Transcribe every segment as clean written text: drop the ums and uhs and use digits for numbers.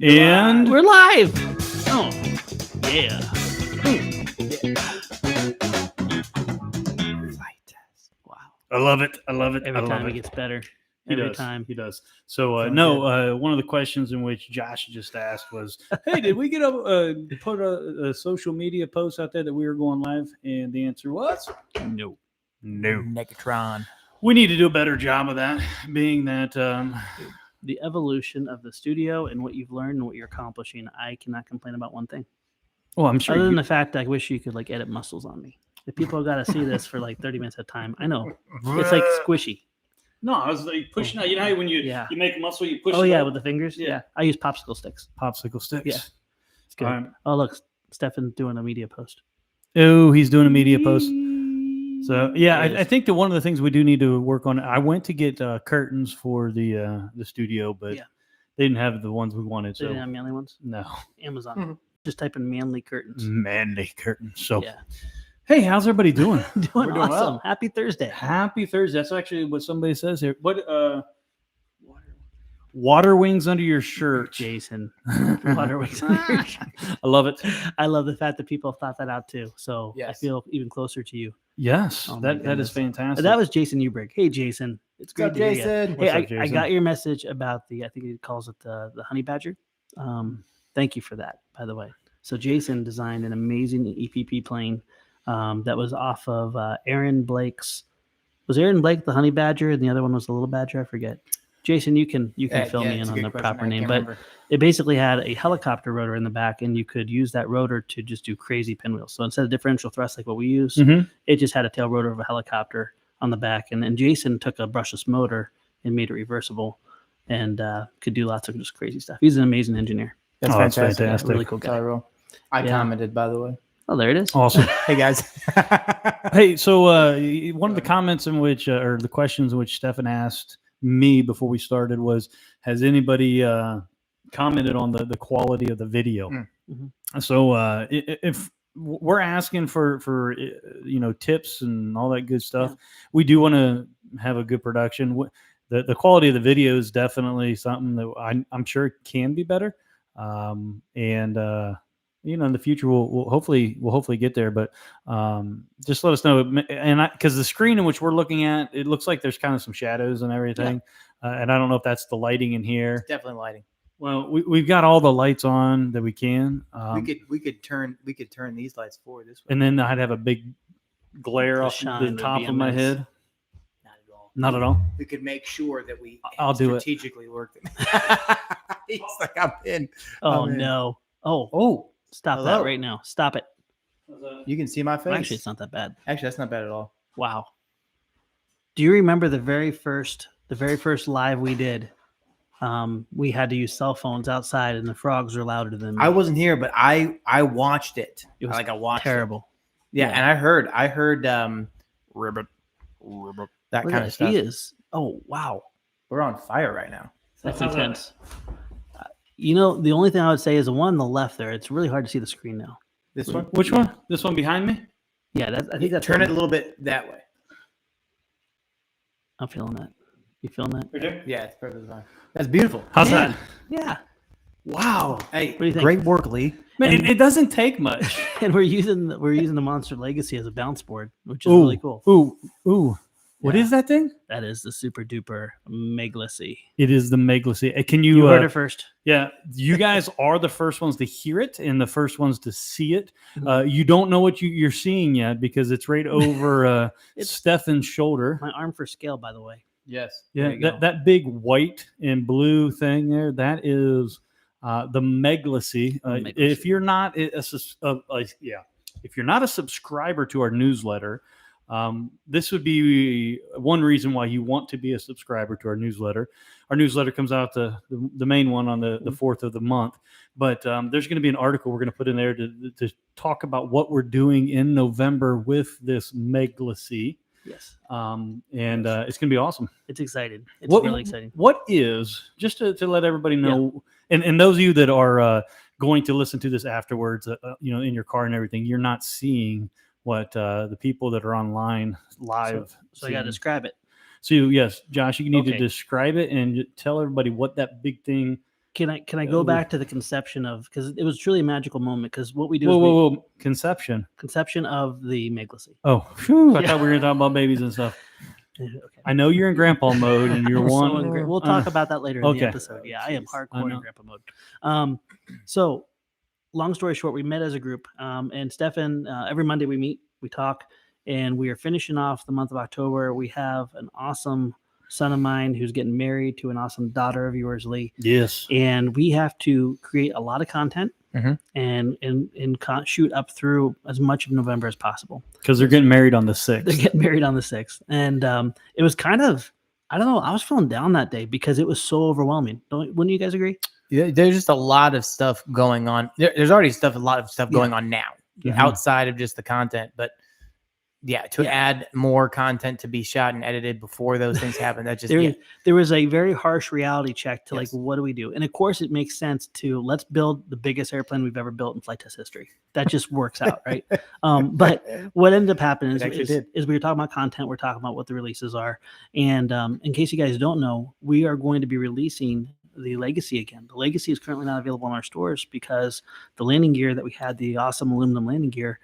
And we're live. Oh, yeah. Wow. I love it. I love it. Every I love time it. it gets better. He Every does. time. He does. So Sounds one of the questions in which Josh just asked was, "Hey, did we get put a social media post out there that we were going live?" And the answer was No. no. Negatron. We need to do a better job of that. Being that The evolution of the studio and what you've learned and what you're accomplishing, I cannot complain about one thing. well, I'm sure Other than you, the fact I wish you could like edit muscles on me. If people got to see this for like 30 minutes at a time, I know. It's like squishy. no, I was like pushing out. You know how when you Yeah. you make a muscle, you push. Oh, it yeah, out? with the fingers? Yeah. Yeah. I use popsicle sticks. Popsicle sticks. Yeah. It's good. All right. Oh, look. Stefan's doing a media post. Oh, he's doing a media post. So yeah, There it I is. think that one of the things we do need to work on. I went to get curtains for the studio, but Yeah. they didn't have the ones we wanted. They didn't So have manly ones? no, Amazon. Mhm. Just type in manly curtains. manly curtains. So Yeah. hey, how's everybody doing? Doing We're doing awesome. well. Happy Thursday. Happy Thursday. That's actually what somebody says here. What water wings under your shirt, Jason. I Water wings. love it. I love the fact that people have thought that out too. So I Yes. feel even closer to you. Yes, Oh my that is goodness. fantastic. That was Jason Ubrig. Hey, Jason. It's great What's up, to hear you. Jason? Hey, What's up, I Jason? got your message about I think he calls it the honey badger. Thank you for that, by the way. So Jason designed an amazing EPP plane that was off of Aaron Blake's. Was Aaron Blake the honey badger and the other one was the little badger? I forget. Jason, you can fill me in on the proper name, but it basically had a helicopter rotor in the back, and you could use that rotor to just do crazy pinwheels. So instead of differential thrust like what we use, Mhm. it just had a tail rotor of a helicopter on the back. And then Jason took a brushless motor and made it reversible and could do lots of just crazy stuff. He's an amazing engineer. That's Oh, that's fantastic. fantastic. Really cool guy. Sorry, Will. I Yeah. commented, by the way. Oh, there it is. Awesome. Hey, guys. Hey, so one of the comments in which, or the questions in which Stefan asked me before we started was, has anybody commented on the quality of the video? Mm. Mhm. So if we're asking for tips and all that good stuff, Yeah. we do want to have a good production. The quality of the video is definitely something that I'm sure can be better. In the future we'll hopefully get there, but just let us know. And because the screen in which we're looking at, it looks like there's kind of some shadows and everything, and I don't know if that's the lighting in here. It's definitely lighting. Well, we've got all the lights on that we can, we could turn these lights forward this way. and then I'd have a big glare The off shine the would top be of my immense. head. Not at all. Not at all. We could make sure that we I'll do it. strategically work them. He's like, I'm in. Oh, man. no. Oh, Oh, stop hello. that right now. Stop it. you can see my face. Actually, it's not that bad. Actually, that's not bad at all. Wow. Do you remember the very first live we did? We had to use cell phones outside, and the frogs were louder than me. I wasn't here, but I watched it. It was I watched it. terrible. Yeah, Yeah. and I heard ribbit, that Look kind at of stuff. He is. Oh, wow. We're on fire right now. That's How's that? intense. The only thing I would say is the one on the left there. It's really hard to see the screen now. This one? Which one? This one behind me? Yeah, I think that's Turn it a little bit that way. I'm feeling that. You feeling that? Right there. Yeah, it's perfectly fine. That's beautiful. How's Yeah. that? Yeah. Wow. Hey, do you think? great work, Lee. Man, it doesn't take much. And we're using the Monster Legacy as a bounce board, which is really cool. Ooh. What Yeah. is that thing? That is the super duper Meglacy. It is the Meglacy. Can You you? heard it first. Yeah, you guys are the first ones to hear it and the first ones to see it. Mhm. You don't know what you're seeing yet because it's right over It's- Stefan's shoulder. My arm for scale, by the way. Yes. Yeah, there you go. that big white and blue thing there, that is the Meglacy. Meglacy. If you're not if you're not a subscriber to our newsletter, this would be one reason why you want to be a subscriber to our newsletter. Our newsletter comes out the main one on the 4th of the month, but there's going to be an article we're going to put in there to talk about what we're doing in November with this Meglacy. Yes. And it's going to be awesome. It's exciting. It's What- really exciting. What is, just to let everybody know, and those of you that are going to listen to this afterwards, in your car and everything, you're not seeing what the people that are online live. So I got to see. describe it. So yes, Josh, you need to Okay. describe it and tell everybody what that big thing Can I go back to the conception of, because it was truly a magical moment, because what we do Whoa, is we, whoa! Conception. conception of the Meglacy. Oh, phew, I Yeah. thought we were going to talk about babies and stuff. Okay. I know you're in grandpa mode and you're I'm so one. in we'll talk about that later in okay. the episode. Yeah, I am I hardcore in know. grandpa mode. So long story short, we met as a group, and Stefan, every Monday we meet, we talk, and we are finishing off the month of October. We have an awesome son of mine who's getting married to an awesome daughter of yours, Lee, Yes. and we have to create a lot of content Mhm. and shoot up through as much of November as possible. Because they're getting married on the They're 6th. getting married on the 6th, and it was kind of, I don't know, I was feeling down that day because it was so overwhelming. Wouldn't you guys agree? Yeah, there's just a lot of stuff going on. There's already a lot of stuff Yeah. going on now Mhm. outside of just the content. But yeah, to Yeah. add more content to be shot and edited before those things happen, that just There was a very harsh reality check to Yes. like, what do we do? And of course, it makes sense to let's build the biggest airplane we've ever built in flight test history. That just works out, right? But what ended up happening It actually is did. we were talking about content, we're talking about what the releases are, and in case you guys don't know, we are going to be releasing the Legacy again. The Legacy is currently not available in our stores because the landing gear that we had, the awesome aluminum landing gear,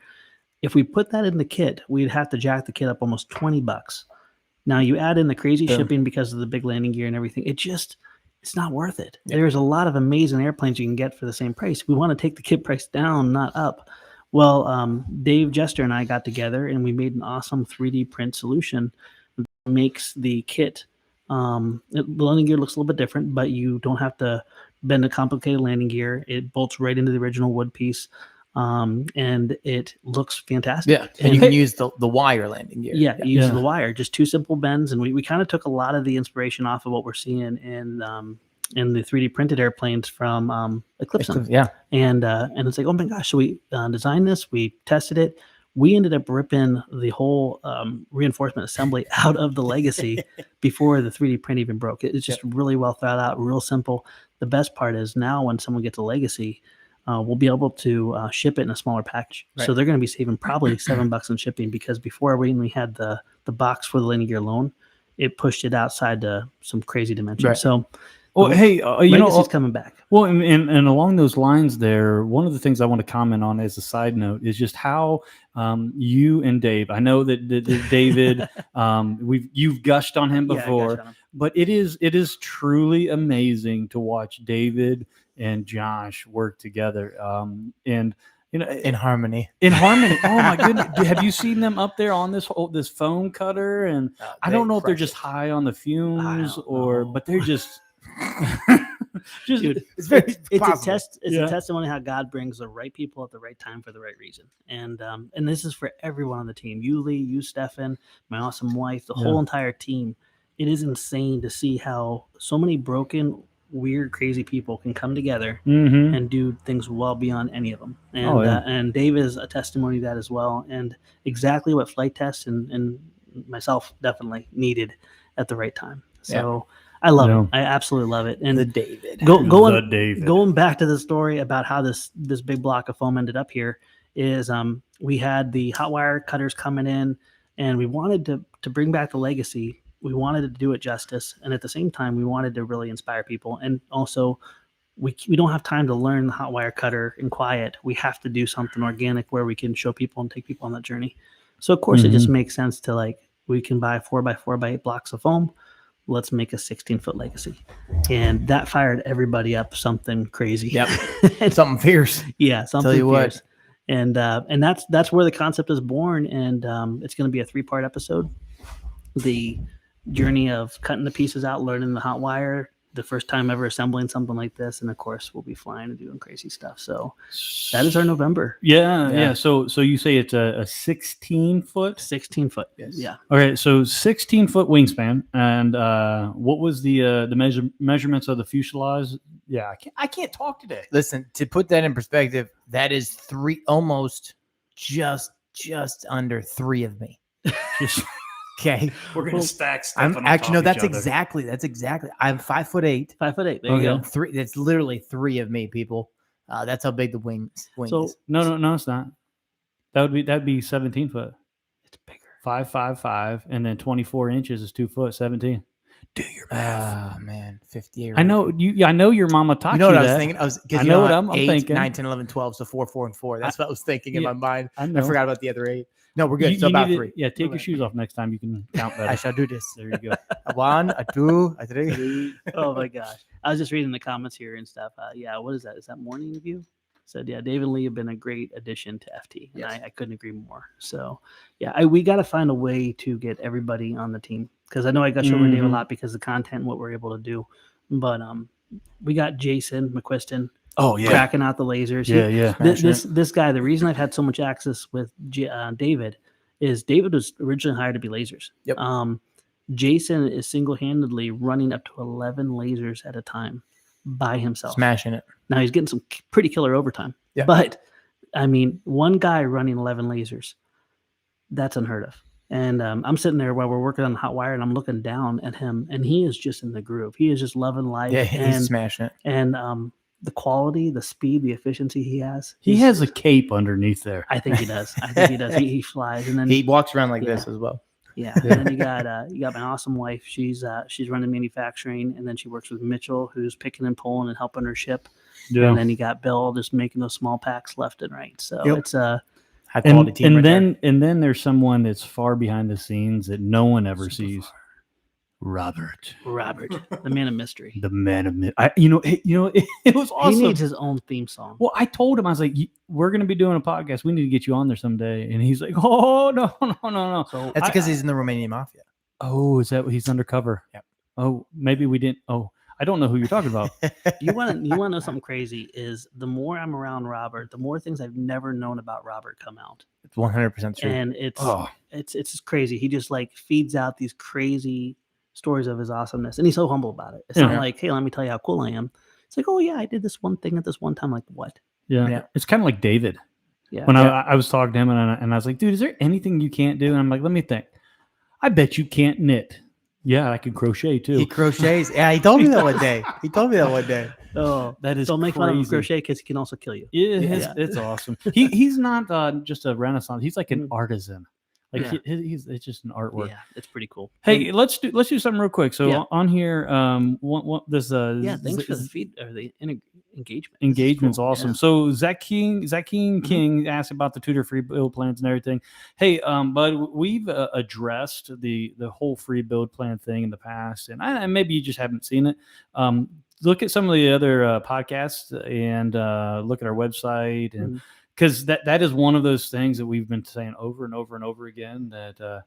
if we put that in the kit, we'd have to jack the kit up almost $20. Now you add in the crazy Boom. shipping because of the big landing gear and everything. It's not worth it. Yeah. There's a lot of amazing airplanes you can get for the same price. We want to take the kit price down, not up. Well, Dave Jester and I got together and we made an awesome 3D print solution that makes the kit. The landing gear looks a little bit different, but you don't have to bend a complicated landing gear. It bolts right into the original wood piece. And it looks fantastic. Yeah, and you can use the wire landing gear. Yeah, you use Yeah. the wire, just two simple bends, and we kind of took a lot of the inspiration off of what we're seeing in the 3D printed airplanes from Eclipse. Yeah, And it's like, oh my gosh, so we designed this, we tested it, we ended up ripping the whole reinforcement assembly out of the Legacy before the 3D print even broke. It's just really well thought out, real simple. The best part is now when someone gets a Legacy, we'll be able to ship it in a smaller package. Right. So they're going to be saving probably $7 in shipping, because before when we had the box for the landing gear alone, it pushed it outside to some crazy dimensions. Right. So Well, hey, you know, Legacy's coming back. well, and along those lines there, one of the things I want to comment on as a side note is just how you and Dave, I know that David, you've gushed on him Yeah, I before, got you. but it is truly amazing to watch David and Josh work together. And you know, in harmony. in harmony. Oh my goodness! Have you seen them up there on this foam cutter? And I don't know if they're just high on the fumes don't or, know. but they're just. Just Dude, It's very it's possible. a Yeah. testimony how God brings the right people at the right time for the right reason. And this is for everyone on the team. You, Lee, you, Stefan, my awesome wife, the whole entire team. It is insane to see how so many broken, weird, crazy people can come together Mhm. and do things well beyond any of them. And Oh, yeah. and Dave is a testimony to that as well. And exactly what Flight Test and myself definitely needed at the right time. So I love Yeah. it. I absolutely love it. And The David. The David. going back to the story about how this big block of foam ended up here is we had the hot wire cutters coming in, and we wanted to bring back the Legacy. We wanted to do it justice, and at the same time we wanted to really inspire people. And also we don't have time to learn the hot wire cutter in quiet. We have to do something organic where we can show people and take people on that journey. So of course it just makes sense to, like, we can buy 4x4x8 blocks of foam. Let's make a 16-foot Legacy. And that fired everybody up something crazy. Yep. Something fierce. Yeah, something Tell you what. fierce. And that's where the concept is born. And it's going to be a 3-part episode. The journey of cutting the pieces out, learning the hot wire, the first time ever assembling something like this, and of course we'll be flying and doing crazy stuff. So that is our November. Yeah. Yeah. So you say it's a 16-foot. 16-foot. Yes. Yeah. Okay, so 16-foot wingspan, and what was the measurements of the fuselage? Yeah, I can't talk today. Listen, to put that in perspective, that is almost just under 3 of me. Just- Okay. We're gonna stack. I'm actually no. That's exactly. I'm 5'8". 5'8". There you go. 3. That's literally 3 of me, people. That's how big the wing So is. No, it's not. That'd be 17 foot. it's bigger. 5'5", and then 24 inches is 2 foot 17. Do your math. Oh man, 58. I know you. Yeah, I know your mama taught You know what I was that. thinking? I was I because know what I'm 8, thinking. 9, 10, 11, 12, so 4, 4, and 4. That's what I was thinking in yeah, my mind. I know. I forgot about the other 8. No, we're good. You- so you about need to- 3. Yeah, take your Alright. shoes off next time. You can count better. I shall do this. There you go. A 1, a 2, a 3. Oh my gosh. I was just reading the comments here and stuff. Yeah, what is that? Is that Morning View? Said, yeah, Dave and Lee have been a great addition to FT. And Yes. I couldn't agree more. So, yeah, we got to find a way to get everybody on the team because I know I gush over Dave a Mhm. lot because of the content and what we're able to do. But we got Jason McQuiston Oh yeah. cracking out the lasers. Yeah, yeah. This guy, the reason I've had so much access with David is David was originally hired to be lasers. Yep. Jason is single-handedly running up to 11 lasers at a time by himself. Smashing it. Now he's getting some pretty killer overtime. Yeah. But I mean, one guy running 11 lasers, that's unheard of. And I'm sitting there while we're working on Hot Wire, and I'm looking down at him, and he is just in the groove. He is just loving life. Yeah, he's and smashing it. and the quality, the speed, the efficiency he has. He he's- has a cape underneath there. I think he does. I think he does. He flies, and then He walks around like Yeah. this as well. yeah. And then you got my awesome wife. She's running manufacturing, and then she works with Mitchell, who's picking and pulling and helping her ship. Yeah. And then you got Bill just making those small packs left and right. So Yep. it's High quality team. right there. and then there's someone that's far behind the scenes that no one ever sees. Robert, Robert, the man of mystery. the man of it was awesome. He needs his own theme song. Well, I told him, I was like, we're going to be doing a podcast. We need to get you on there someday. And he's like, oh, no. So That's because he's in the Romanian mafia. Oh, is that what he's undercover? Yep. Oh, maybe we didn't. Oh, I don't know who you're talking about. you want to know something crazy is the more I'm around Robert, the more things I've never known about Robert come out. It's 100% true. And it's Oh, it's just crazy. He just like feeds out these crazy stories of his awesomeness, and he's so humble about it. It's not Yeah. like, hey, let me tell you how cool I am. It's like, oh yeah, I did this one thing at this one time. Like what? yeah. Yeah. It's kind of like David. Yeah. When Yeah. I was talking to him and I was like, dude, is there anything you can't do? And I'm like, let me think. I bet you can't knit. Yeah, I can crochet too. He crochets. Yeah, he told me that one day. Oh, That is don't make fun of him crazy. crochet because he can also kill you. Yeah, Yeah. it's awesome. He's not just a Renaissance. He's like an artisan. Like Yeah. it's just an artwork. Yeah, it's pretty cool. Hey, let's do something real quick. So Yeah. on here, this Yeah, thanks for the feed or the engagement. This is engagement's cool. awesome. Yeah. So Zach King asked about the tutor free build plans and everything. Hey, bud, we've addressed the whole free build plan thing in the past, and maybe you just haven't seen it. Look at some of the other podcasts and look at our website, and because that is one of those things that we've been saying over and over and over again, that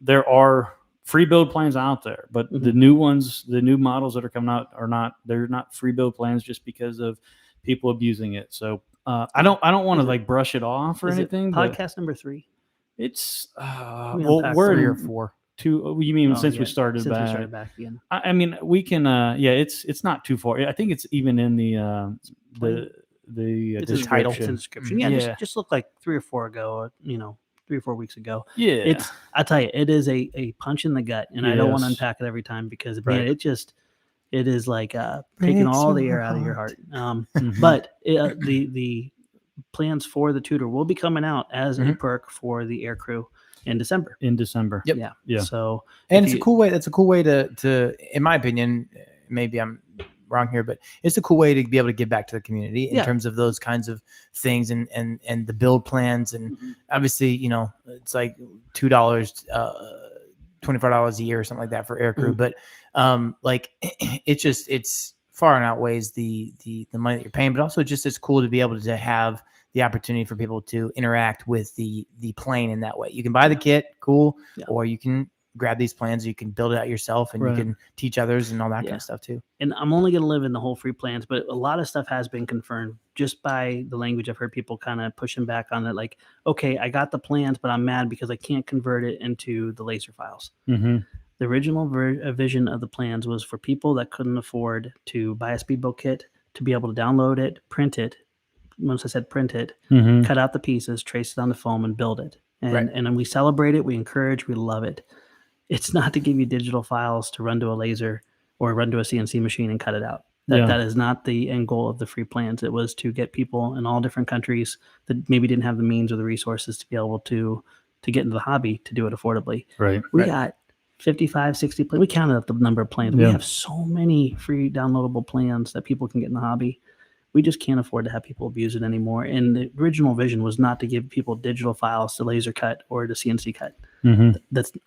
there are free build plans out there, but the new ones, the new models that are coming out they're not free build plans just because of people abusing it. So I don't want to Is it- like brush it off or Is it anything. But podcast number 3. it's me well, unpack we're 3 in or 4. 2. You mean Oh, since yeah, we started since back? we started back again. I mean, we can. It's not too far. I think it's even in the It's in the title. It's in the description. Yeah, Yeah. Just look like 3 or 4 ago. 3 or 4 weeks ago. Yeah, It's I tell you, it is a punch in the gut, and I don't want to Yes. unpack it every time because Right. man, it is like taking Breaks all the your air out of your heart. Mhm. But the plans for the tutor will be coming out as a Mhm. perk for the air crew in December. in December. Yep. Yeah. Yeah. So And if it's a you- cool way. That's a cool way to, in my opinion, maybe I'm wrong here, but it's a cool way to be able to give back to the community in Yeah. terms of those kinds of things and the build plans. And obviously, it's like $2, $24 a year or something like that for air crew. But like it's far and outweighs the money that you're paying, but also just it's cool to be able to have the opportunity for people to interact with the plane in that way. You can buy the kit, cool, Yeah. or you can grab these plans, you can build it out yourself, and Right. you can teach others and all that kind Yeah. of stuff too. and I'm only going to live in the whole free plans, but a lot of stuff has been confirmed just by the language. I've heard people kind of pushing back on it. Like, okay, I got the plans, but I'm mad because I can't convert it into the laser files. Mm-hmm. The original vision of the plans was for people that couldn't afford to buy a speedboat kit to be able to download it, print it. Once I said print it, Mm-hmm. cut out the pieces, trace it on the foam, and build it. And Right. and then we celebrate it, we encourage, we love it. It's not to give you digital files to run to a laser or run to a CNC machine and cut it out. Yeah. That is not the end goal of the free plans. It was to get people in all different countries that maybe didn't have the means or the resources to be able to get into the hobby to do it affordably. Right. We Right. got 55, 60 planes. We counted up the number of planes. Yeah. We have so many free downloadable plans that people can get in the hobby. We just can't afford to have people abuse it anymore. And the original vision was not to give people digital files to laser cut or to CNC cut. Mhm.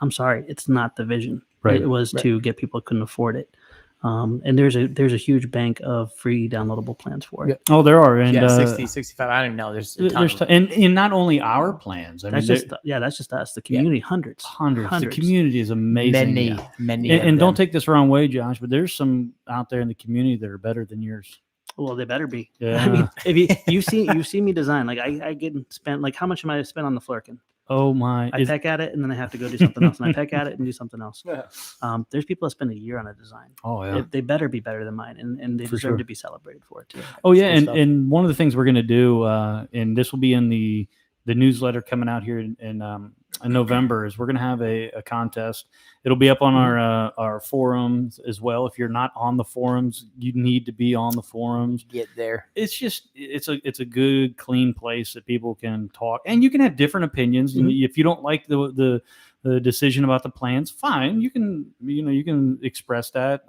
I'm sorry, it's not the vision. Right. It was to get people who couldn't afford it. And there's a huge bank of free downloadable plans for it. Oh, there are, and Yeah, 60, 65. I don't even know. There's a ton of them. and not only our plans. I That's mean, that's just us. The community, hundreds. hundreds. The community is amazing. many, yeah. many. And, of and don't them. take this the wrong way, Josh, but there's some out there in the community that are better than yours. Well, they better be. Yeah. I mean, if you've seen me design, like I get spent, like how much am I spent on the Flurkin? Oh my! I peck at it and then I have to go do something else, and I peck at it and do something else. There's people that spend a year on a design. Oh yeah. They better be better than mine, and they For deserve sure. to be celebrated for it too. Oh yeah, Cool and, stuff. and one of the things we're going to do, and this will be in the newsletter coming out here in November, is we're going to have a contest. It'll be up on our forums as well. If you're not on the forums, you need to be on the forums. Get there. It's just it's a good, clean place that people can talk, and you can have different opinions. And if you don't like the decision about the plans, fine, you can express that.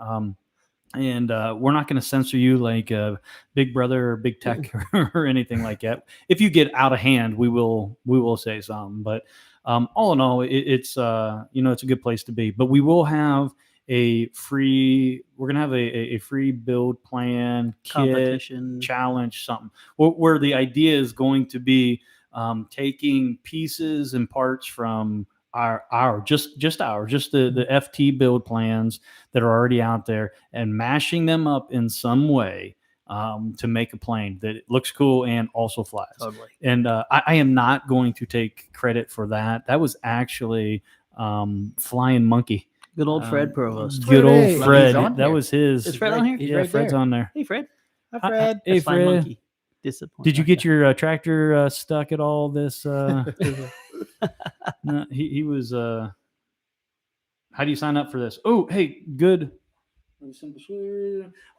And we're not going to censor you like Big Brother or Big Tech or anything like that. If you get out of hand, we will say something. But all in all, it's it's a good place to be. But we will have we're going to have a free build plan, kit, Competition. challenge, something where the idea is going to be taking pieces and parts from the FT build plans that are already out there and mashing them up in some way to make a plane that looks cool and also flies. Totally. And I am not going to take credit for that. That was actually Flying Monkey. Good old Fred Provost. Good old He's Fred. on That here. was his. Is Fred on here? He's Yeah, right Fred's there. on there. Hey Fred. Hi, Fred. Hey, Flying Fred. Monkey. Disappointed. Did you get your tractor stuck at all this? No, he was. How do you sign up for this? Oh, hey, good. All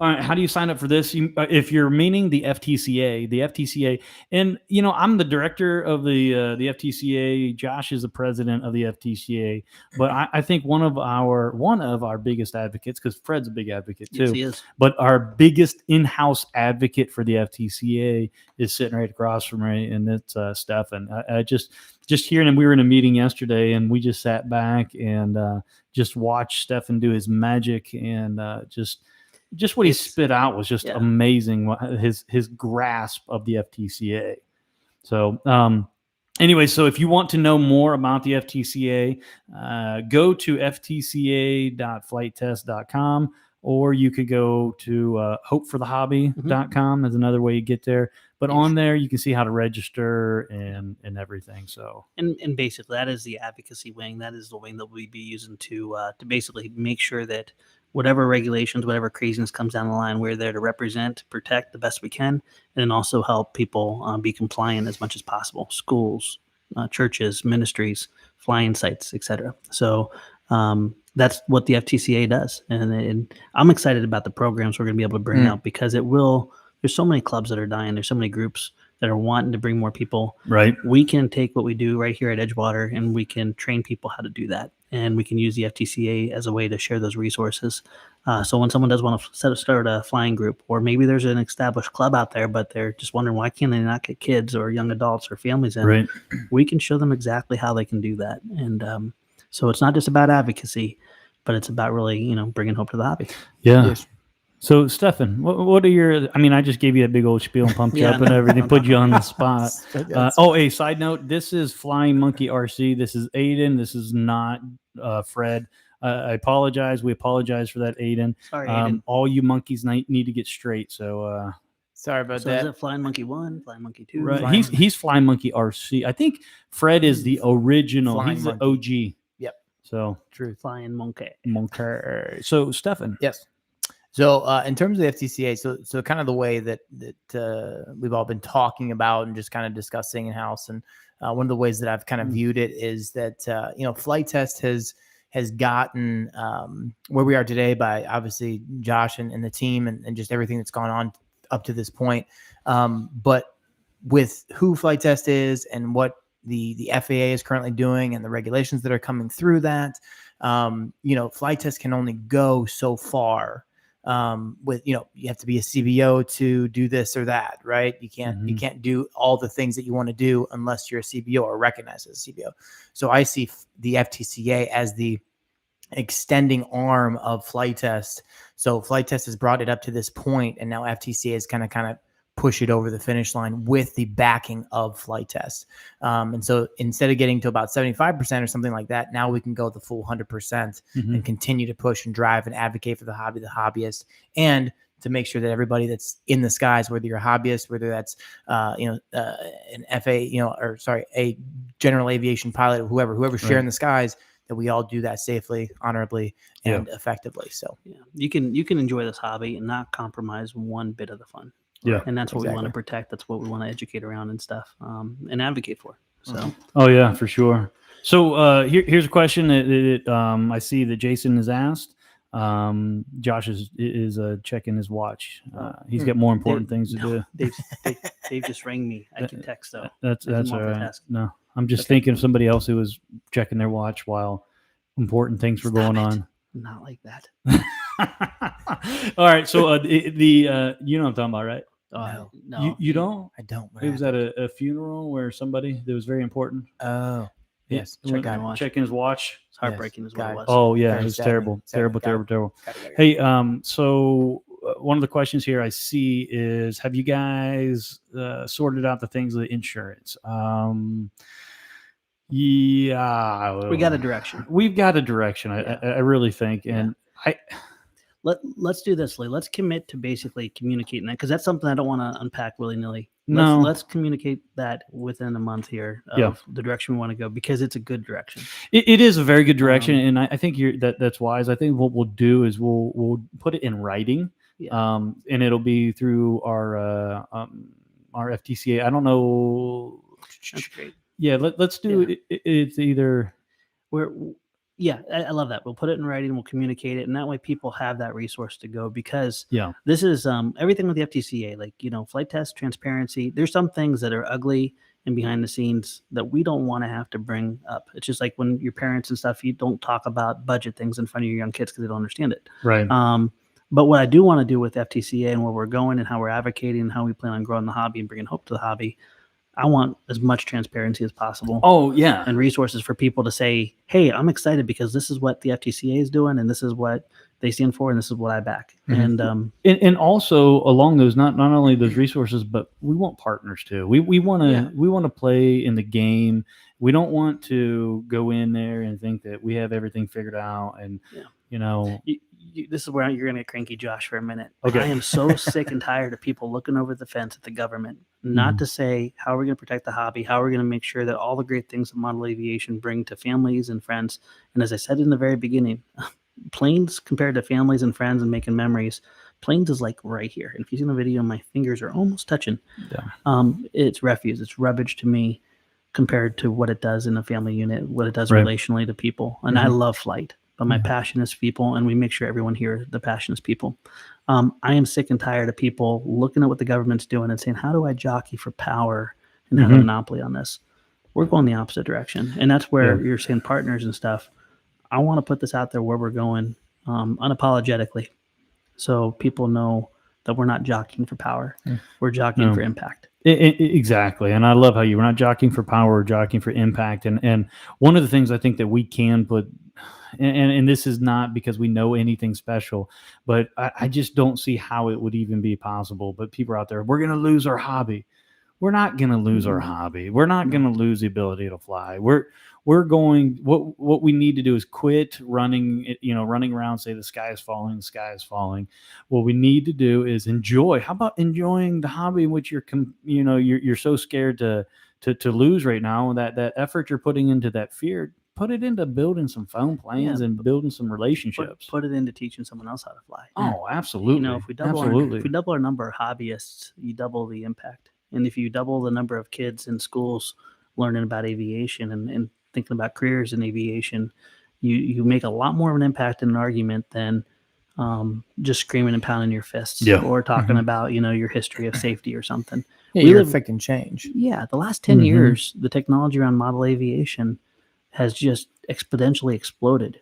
right, how do you sign up for this? If you're meaning the FTCA, and I'm the director of the FTCA. Josh is the president of the FTCA, but I think one of our biggest advocates, because Fred's a big advocate too. Yes, he is. But our biggest in-house advocate for the FTCA is sitting right across from me, and it's Stefan. I just hearing him. We were in a meeting yesterday, and we just sat back and just watched Stefan do his magic, and just what he spit out was just amazing. His grasp of the FTCA. So. Anyway, so if you want to know more about the FTCA, go to ftca.flighttest.com, or you could go to hopeforthehobby.com as another way you get there. But on there, you can see how to register and everything. So And basically, that is the advocacy wing. That is the wing that we'd be using to basically make sure that whatever regulations, whatever craziness comes down the line, we're there to represent, protect the best we can, and then also help people be compliant as much as possible. Schools, churches, ministries, flying sites, etc. So that's what the FTCA does, and I'm excited about the programs we're going to be able to bring out, because it will. There's so many clubs that are dying. There's so many groups that are wanting to bring more people. right. We can take what we do right here at Edgewater, and we can train people how to do that. And we can use the FTCA as a way to share those resources. So when someone does want to start a flying group, or maybe there's an established club out there, but they're just wondering why can't they not get kids or young adults or families in, Right. we can show them exactly how they can do that. And so it's not just about advocacy, but it's about really, bringing hope to the hobby. Yeah. Yes. So, Stefan, what are your? I mean, I just gave you a big old spiel and pumped you Yeah, up and everything, put you on the spot. Yes. A side note: this is Flying Monkey RC. This is Aiden. This is not Fred. I apologize. We apologize for that, Aiden. Sorry, Aiden. All you monkeys need to get straight. So, Sorry about So is that. it Flying Monkey 1, Flying Monkey 2? right, Flying he's Flying Monkey RC. I think Fred is the original. Flying He's Monkey. the OG. Yep. So, Flying Monkey. Monkey. So, Stefan. Yes. So in terms of the FTCA, so kind of the way that we've all been talking about and just kind of discussing in house, and one of the ways that I've kind of viewed it is that Flight Test has gotten where we are today by obviously Josh and the team and just everything that's gone on up to this point. But with who Flight Test is and what the FAA is currently doing and the regulations that are coming through that, flight tests can only go so far. With you have to be a CBO to do this or that, right? You can't do all the things that you want to do unless you're a CBO or recognized as a CBO. So I see the FTCA as the extending arm of flight test. So flight test has brought it up to this point, and now FTCA is kind of push it over the finish line with the backing of flight test. And so instead of getting to about 75% or something like that, now we can go the full 100% and continue to push and drive and advocate for the hobby, the hobbyist, and to make sure that everybody that's in the skies, whether you're a hobbyist, whether that's, an FA, a general aviation pilot, or whoever's sharing the skies, that we all do that safely, honorably, and effectively. So you can enjoy this hobby and not compromise one bit of the fun. Yeah. And that's what we want to protect. That's what we want to educate around and stuff, and advocate for. So. Oh yeah, for sure. So here's a question that I see that Jason has asked. Josh is checking his watch. He's got more important things to do. Dave just rang me. I can text though. That's all right. No, I'm just thinking of somebody else who was checking their watch while important things were going on. Not like that. All right. So you know what I'm talking about, right? No. You don't? I don't. It was at a funeral where somebody that was very important. Oh, yes. Checking his watch. It's heartbreaking is what it was. Oh yeah, it was terrible. Hey, so one of the questions here I see is, have you guys sorted out the things of the insurance? Yeah, we got a direction. We've got a direction. I really think, and let's do this, Lee. Let's commit to basically communicating that, because that's something I don't want to unpack willy-nilly. Let's communicate that within a month here of the direction we want to go, because it's a good direction. It is a very good direction, and I think that's wise. I think what we'll do is we'll put it in writing, and it'll be through our FTCA. I don't know. That's great. Yeah, let's do it. It's either I love that. We'll put it in writing, we'll communicate it, and that way people have that resource to go, because this is everything with the FTCA, like, flight test, transparency. There's some things that are ugly and behind the scenes that we don't want to have to bring up. It's just like when your parents and stuff, you don't talk about budget things in front of your young kids because they don't understand it. Right. But what I do want to do with FTCA and where we're going and how we're advocating and how we plan on growing the hobby and bringing hope to the hobby, I want as much transparency as possible. Oh, yeah. And resources for people to say, hey, I'm excited because this is what the FTCA is doing, and this is what they stand for, and this is what I back. Mm-hmm. And also along those, not only those resources, but we want partners too. We want to play in the game. We don't want to go in there and think that we have everything figured out. And this is where you're going to get cranky, Josh, for a minute. Okay. I am so sick and tired of people looking over the fence at the government, not to say how we're going to protect the hobby, how we're going to make sure that all the great things that model aviation bring to families and friends. And as I said in the very beginning, planes compared to families and friends and making memories, planes is like right here. And if you've seen the video, my fingers are almost touching. Yeah. It's refuse. It's rubbish to me compared to what it does in a family unit, what it does relationally to people. And I love flight. But my passion is people, and we make sure everyone here, the passion is people. I am sick and tired of people looking at what the government's doing and saying, how do I jockey for power and have a monopoly on this? We're going the opposite direction. And that's where you're saying partners and stuff. I want to put this out there where we're going unapologetically, so people know that we're not jockeying for power. We're jockeying for impact. Exactly. And I love how we're not jockeying for power, we're jockeying for impact. And one of the things I think that we can put, and this is not because we know anything special, but I just don't see how it would even be possible. But people are out there, we're going to lose our hobby. We're not going to lose our hobby. We're not going to lose the ability to fly. We're going, what we need to do is quit running around, say the sky is falling. What we need to do is enjoy. How about enjoying the hobby in which you're so scared to lose right now? That effort you're putting into that fear, put it into building some phone plans and building some relationships. Put it into teaching someone else how to fly. Oh, absolutely. If we double our number of hobbyists, you double the impact. And if you double the number of kids in schools learning about aviation and thinking about careers in aviation, you make a lot more of an impact in an argument than just screaming and pounding your fists Yeah. or talking Mhm. about, you know, your history of safety or something. Yeah, We you're live- affecting change. Yeah, the last 10 Mhm. years, the technology around model aviation has just exponentially exploded.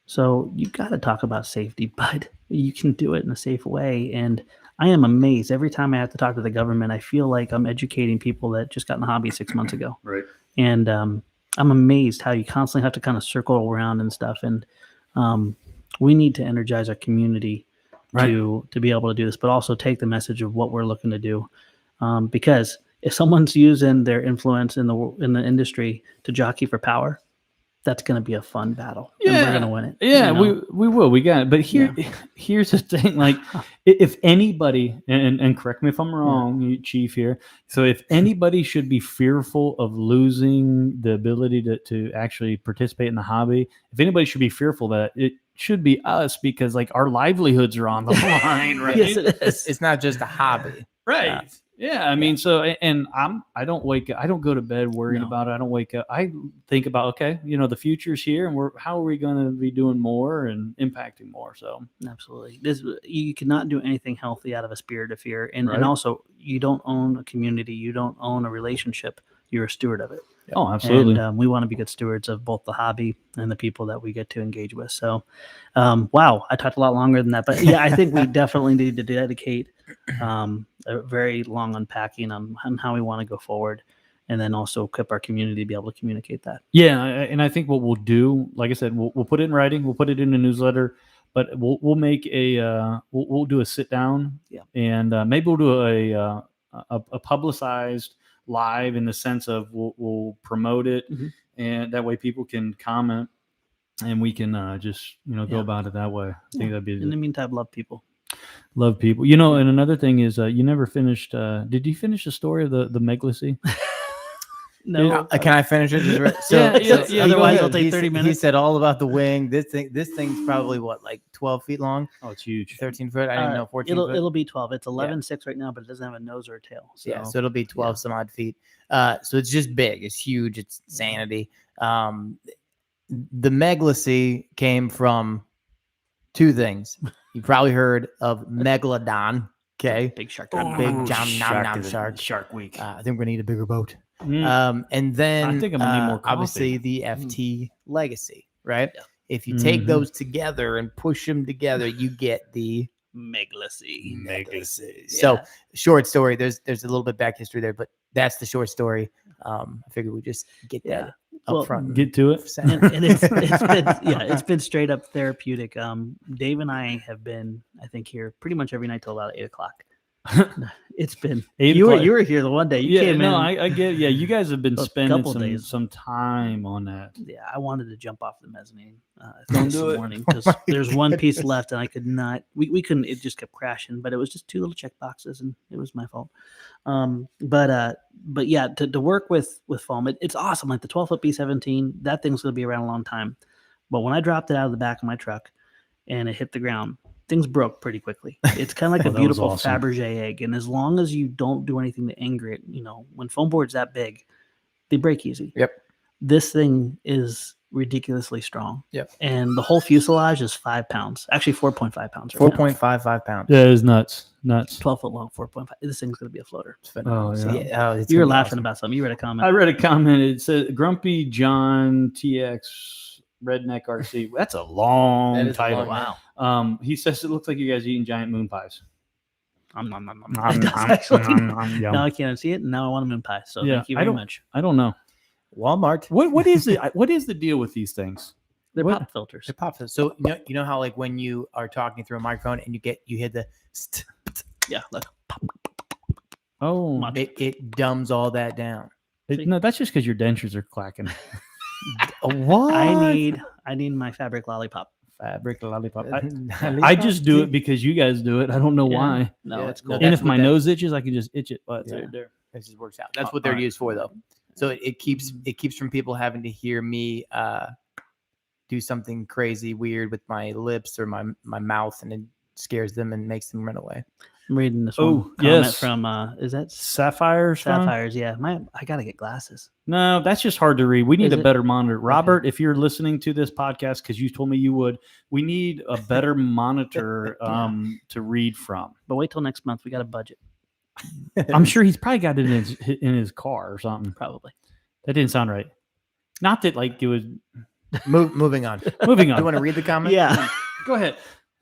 So you got to talk about safety, but you can do it in a safe way. And I am amazed every time I have to talk to the government. I feel like I'm educating people that just got in the hobby 6 months ago. Right. And I'm amazed how you constantly have to kind of circle around and stuff. And we need to energize our community Right. to be able to do this, but also take the message of what we're looking to do. Because if someone's using their influence in the industry to jockey for power, that's going to be a fun battle. And we're going to win it. Yeah, you know? we will. We got it. But here's the thing. Like, if anybody, and correct me if I'm wrong, you Chief here. So if anybody should be fearful of losing the ability to actually participate in the hobby, if anybody should be fearful that it should be us, because like our livelihoods are on the line, right? Yes, it is. It's not just a hobby. Right. Yeah. I mean, so, and I don't go to bed worrying No. about it. I don't wake up. I think about, okay, you know, the future's here and how are we going to be doing more and impacting more? So, Absolutely. You cannot do anything healthy out of a spirit of fear. And Right. also, you don't own a community. You don't own a relationship. You're a steward of it. oh, absolutely. And we want to be good stewards of both the hobby and the people that we get to engage with. So, wow, I talked a lot longer than that. But yeah, I think we definitely need to dedicate a very long unpacking on how we want to go forward. And then also equip our community to be able to communicate that. Yeah. And I think what we'll do, like I said, we'll put it in writing, we'll put it in a newsletter, but we'll make we'll do a sit down. Yeah. And maybe we'll do a publicized live in the sense of we'll promote it, Mhm. and that way people can comment and we can just go Yeah. about it that way. I think that'd be In the meantime, love people. love people. And another thing is you never finished. Did you finish the story of the Megalacy? No, Can I finish it? Just Yeah, you go otherwise ahead. it'll take He 30 said- He minutes. said all about the wing. This thing's probably what, like 12 feet long, Oh, it's huge. 13 foot. I didn't know 14 foot. It'll be 12. It's 11.6 right now, but it doesn't have a nose or a tail. So, Yeah, so it'll be 12 some odd feet. So it's just big. It's huge. It's insanity. The Megalacy came from two things. You probably heard of Megalodon. Okay. big shark. Big John Nom Nom shark. Shark Week. I think we're gonna need a bigger boat. Mm. And then I think I'm gonna need more obviously coffee. the FT Legacy, right? Yeah. If you take Mhm. those together and push them together, you get the Megalacy. So short story. There's a little bit back history there, but that's the short story. I figured we just get Yeah. that up Well, front. Get to it. Center. and it's been straight up therapeutic. Dave and I have been, I think, here pretty much every night till about 8:00. It's been 8 you o'clock. were here the one day. You came in. I get. Yeah, you guys have been A spending couple days. some time on that. Yeah, I wanted to jump off the mezzanine Don't this do it. morning Oh because my there's one piece goodness. left and I could not. We couldn't. It just kept crashing, but it was just two little check boxes and it was my fault. But yeah, to work with foam, it's awesome. Like the 12-foot B-17, that thing's gonna be around a long time. But when I dropped it out of the back of my truck and it hit the ground, things broke pretty quickly. It's kind of like Oh, a that was beautiful awesome. Fabergé egg, and as long as you don't do anything to anger it, when foam boards that big, they break easy. Yep. This thing is ridiculously strong. Yep. And the whole fuselage is 5 pounds, actually 4.5 pounds. Right now. 4.55 pounds. Yeah, it's nuts. 12 foot long, 4.5. This thing's gonna be a floater. It's phenomenal. Oh, So, yeah. it's You were gonna be laughing awesome. about something. You read a comment. I read a comment. It said Grumpy John TX Redneck RC. That's a long That is a title. long Wow. He says it looks like you guys eating giant moon pies. It does actually. Yum. Now I can't see it, and now I want a moon pie. So Yeah, thank you I very don't- much. I don't know. Walmart. What is it? What is the deal with these things? They're What? pop filters. It pops. So you know how like when you are talking through a microphone and you hear the Yeah. Look. Oh, Much. it dumbs all that down. no, that's just because your dentures are clacking. What? I need my fabric lollipop. Fabric lollipop. I I just do it because you guys do it. I don't know Yeah. why. No, Yeah, it's no, cool. And that's if my what that- nose itches, I can just itch it. Oh, it's Yeah. right there. It just works out. That's Oh, what they're alright. used for, though. So it keeps from people having to hear me do something crazy weird with my lips or my mouth, and it scares them and makes them run away. I'm reading this Oh, one comment yes. from is that Sapphire Stone? Sapphires? Yeah, I gotta get glasses. No, that's just hard to read. We need Is a it? better monitor. Robert, if you're listening to this podcast, because you told me you would, we need a better monitor to read from. But wait till next month. We got a budget, I'm sure he's probably got it in his car or something. probably. That didn't sound right. Not that like it was. Moving on. Moving Do on. you want to read the comment? Yeah, Go ahead.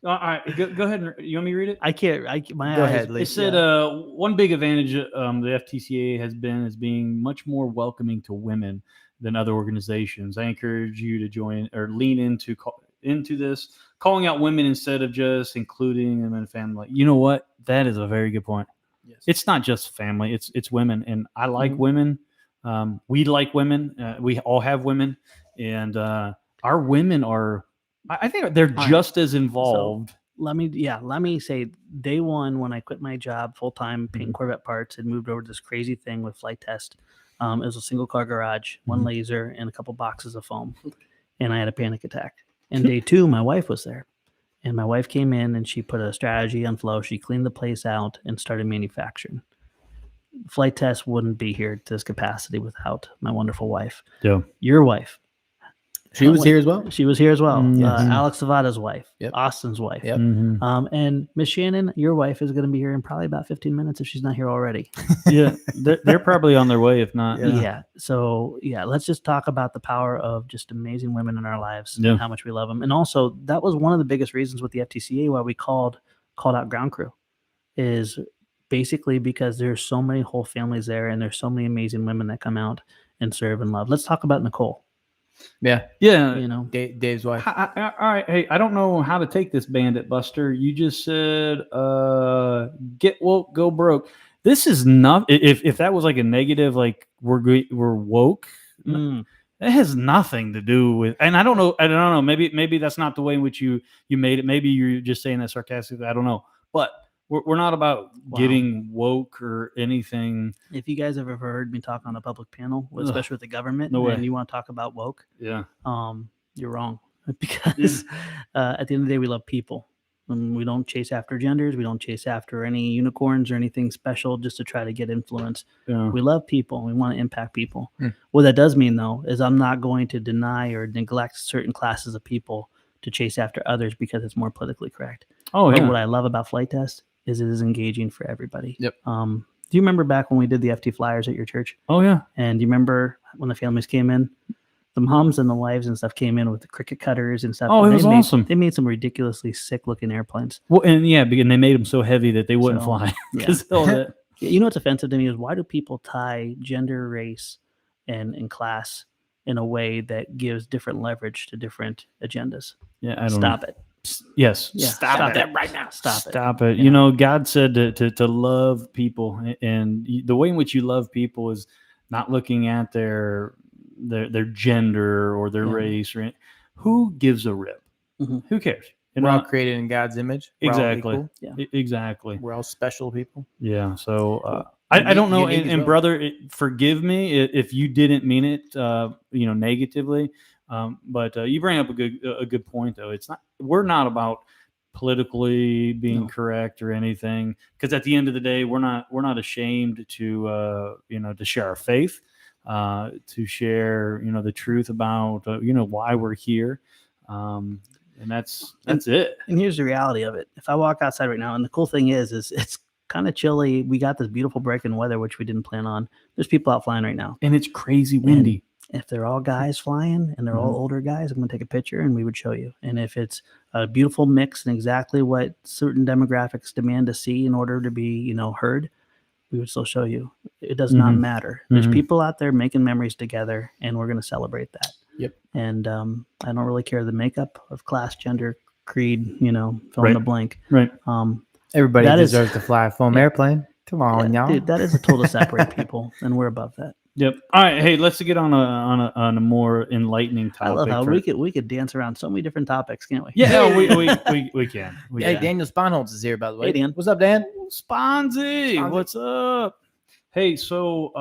All right, go ahead. You want me to read it? I can't. My Go eyes, ahead, It Lee. said one big advantage the FTCA has been is being much more welcoming to women than other organizations. I encourage you to join or lean into this, calling out women instead of just including them in family. You know what? That is a very good point. Yes. It's not just family; it's women, and I like Mhm. women. We like women. We all have women, and our women are. I think they're All right. just as involved. let me say day one when I quit my job full time Mm-hmm. painting Corvette parts and moved over to this crazy thing with Flight Test. It was a single car garage, one Mm-hmm. laser, and a couple boxes of foam, and I had a panic attack. And day two, my wife was there, and my wife came in and she put a strategy on flow. She cleaned the place out and started manufacturing. Flight Test wouldn't be here to this capacity without my wonderful wife. Yeah. Your wife. She was here as well. She was here as well. Mm, yes. Alex Zavada's wife, Yep. Austin's wife. Yep. Mhm. And Miss Shannon, your wife is going to be here in probably about 15 minutes if she's not here already. Yeah, they're probably on their way if not. Yeah. So let's just talk about the power of just amazing women in our lives Yeah. and how much we love them. And also, that was one of the biggest reasons with the FTCA why we called out Ground Crew, is basically because there's so many whole families there and there's so many amazing women that come out and serve and love. Let's talk about Nicole. Yeah. Yeah. You know, Dave's wife. All right. Hey, I don't know how to take this, Bandit Buster. You just said, "Get woke, go broke." This is not. If that was like a negative, like we're woke. mm, It has nothing to do with. And I don't know. Maybe that's not the way in which you made it. Maybe you're just saying that sarcastically. I don't know. But we're not about Wow. getting woke or anything. if you guys have ever heard me talk on a public panel, Ugh. especially with the government, No way. and you want to talk about woke, Yeah. you're wrong. Because at the end of the day, we love people. And we don't chase after genders. We don't chase after any unicorns or anything special just to try to get influence. Yeah. We love people. And we want to impact people. Hmm. What that does mean, though, is I'm not going to deny or neglect certain classes of people to chase after others because it's more politically correct. Oh But yeah. what I love about Flight Test is it is engaging for everybody. Yep. Do you remember back when we did the FT flyers at your church? Oh yeah. And do you remember when the families came in? The moms and the wives and stuff came in with the cricket cutters and stuff. Oh, and it was awesome. They made some ridiculously sick looking airplanes. Well, and yeah, and they made them so heavy that they wouldn't So, fly. Yeah. 'Cause all that- You know what's offensive to me is why do people tie gender, race, and class in a way that gives different leverage to different agendas? yeah, I don't Stop know. it. Yes. Yeah, Stop it it right now. Stop it. Stop it. Yeah. You know, God said to love people, and the way in which you love people is not looking at their gender or their Yeah. race or who gives a rip. Mhm. Who cares? And We're all created in God's image. We're all Exactly. equal. Exactly. We're all special people. Yeah. So I don't know, unique as and well. brother, forgive me if you didn't mean it, negatively. But you bring up a good point, though. It's not. We're not about politically being No. correct or anything, because at the end of the day, we're not ashamed to to share our faith, to share the truth about why we're here, and that's it. And here's the reality of it. If I walk outside right now, and the cool thing is it's kind of chilly. We got this beautiful break in weather, which we didn't plan on. There's people out flying right now. And it's crazy windy. If they're all guys flying and they're all older guys, I'm going to take a picture and we would show you. And if it's a beautiful mix and exactly what certain demographics demand to see in order to be, heard, we would still show you. It does not matter. There's Mhm. people out there making memories together, and we're going to celebrate that. Yep. And I don't really care the makeup of class, gender, creed, fill in Right. the blank. Right. Everybody That is- deserves to fly a foam Yeah. airplane. Come on, y'all. Dude, that is a tool to separate people, and we're above that. Yep. All right. Hey, let's get on a more enlightening topic. I love how for- we could dance around so many different topics, can't we? Yeah, no, we can. We Hey, can. Daniel Sponholz is here, by the way. Hey, Dan. What's up, Dan? Sponzy, Sponzy. what's up? Hey, so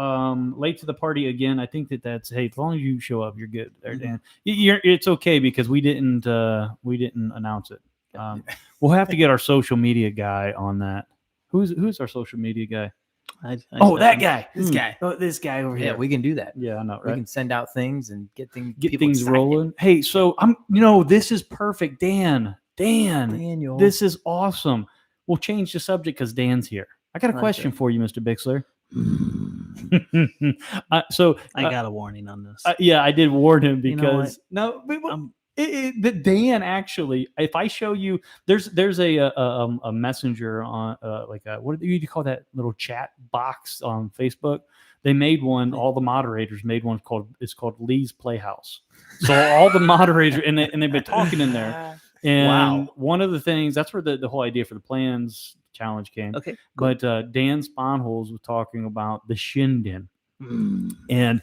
late to the party again. I think that's as long as you show up, you're good there, Dan. It's okay because we didn't announce it. We'll have to get our social media guy on that. Who's our social media guy? I Oh, that definitely- guy. This guy. Oh, this guy over Yeah, here. we can do that. Yeah, I know, We right? can send out things and get things Get people things excited. rolling. Hey, so this is perfect. Dan, Daniel. this is awesome. We'll change the subject because Dan's here. I got a Like question that. for you, Mr. Bixler. Mm, So I got a warning on this. yeah, I did warn him You know what? because no, but Um, but Dan actually, if I show you, there's a messenger on like what do you call that little chat box on Facebook? They made one. All the moderators made one it's called Lee's Playhouse. So all the moderators and they've been talking in there. And Wow. one of the things that's where the whole idea for the plans challenge came. Okay. Cool. But Dan Sponholz was talking about the Shinden. Mm. And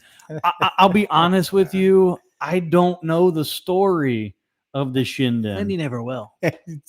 I'll be honest with you, I don't know the story of the And you Shinden. never will.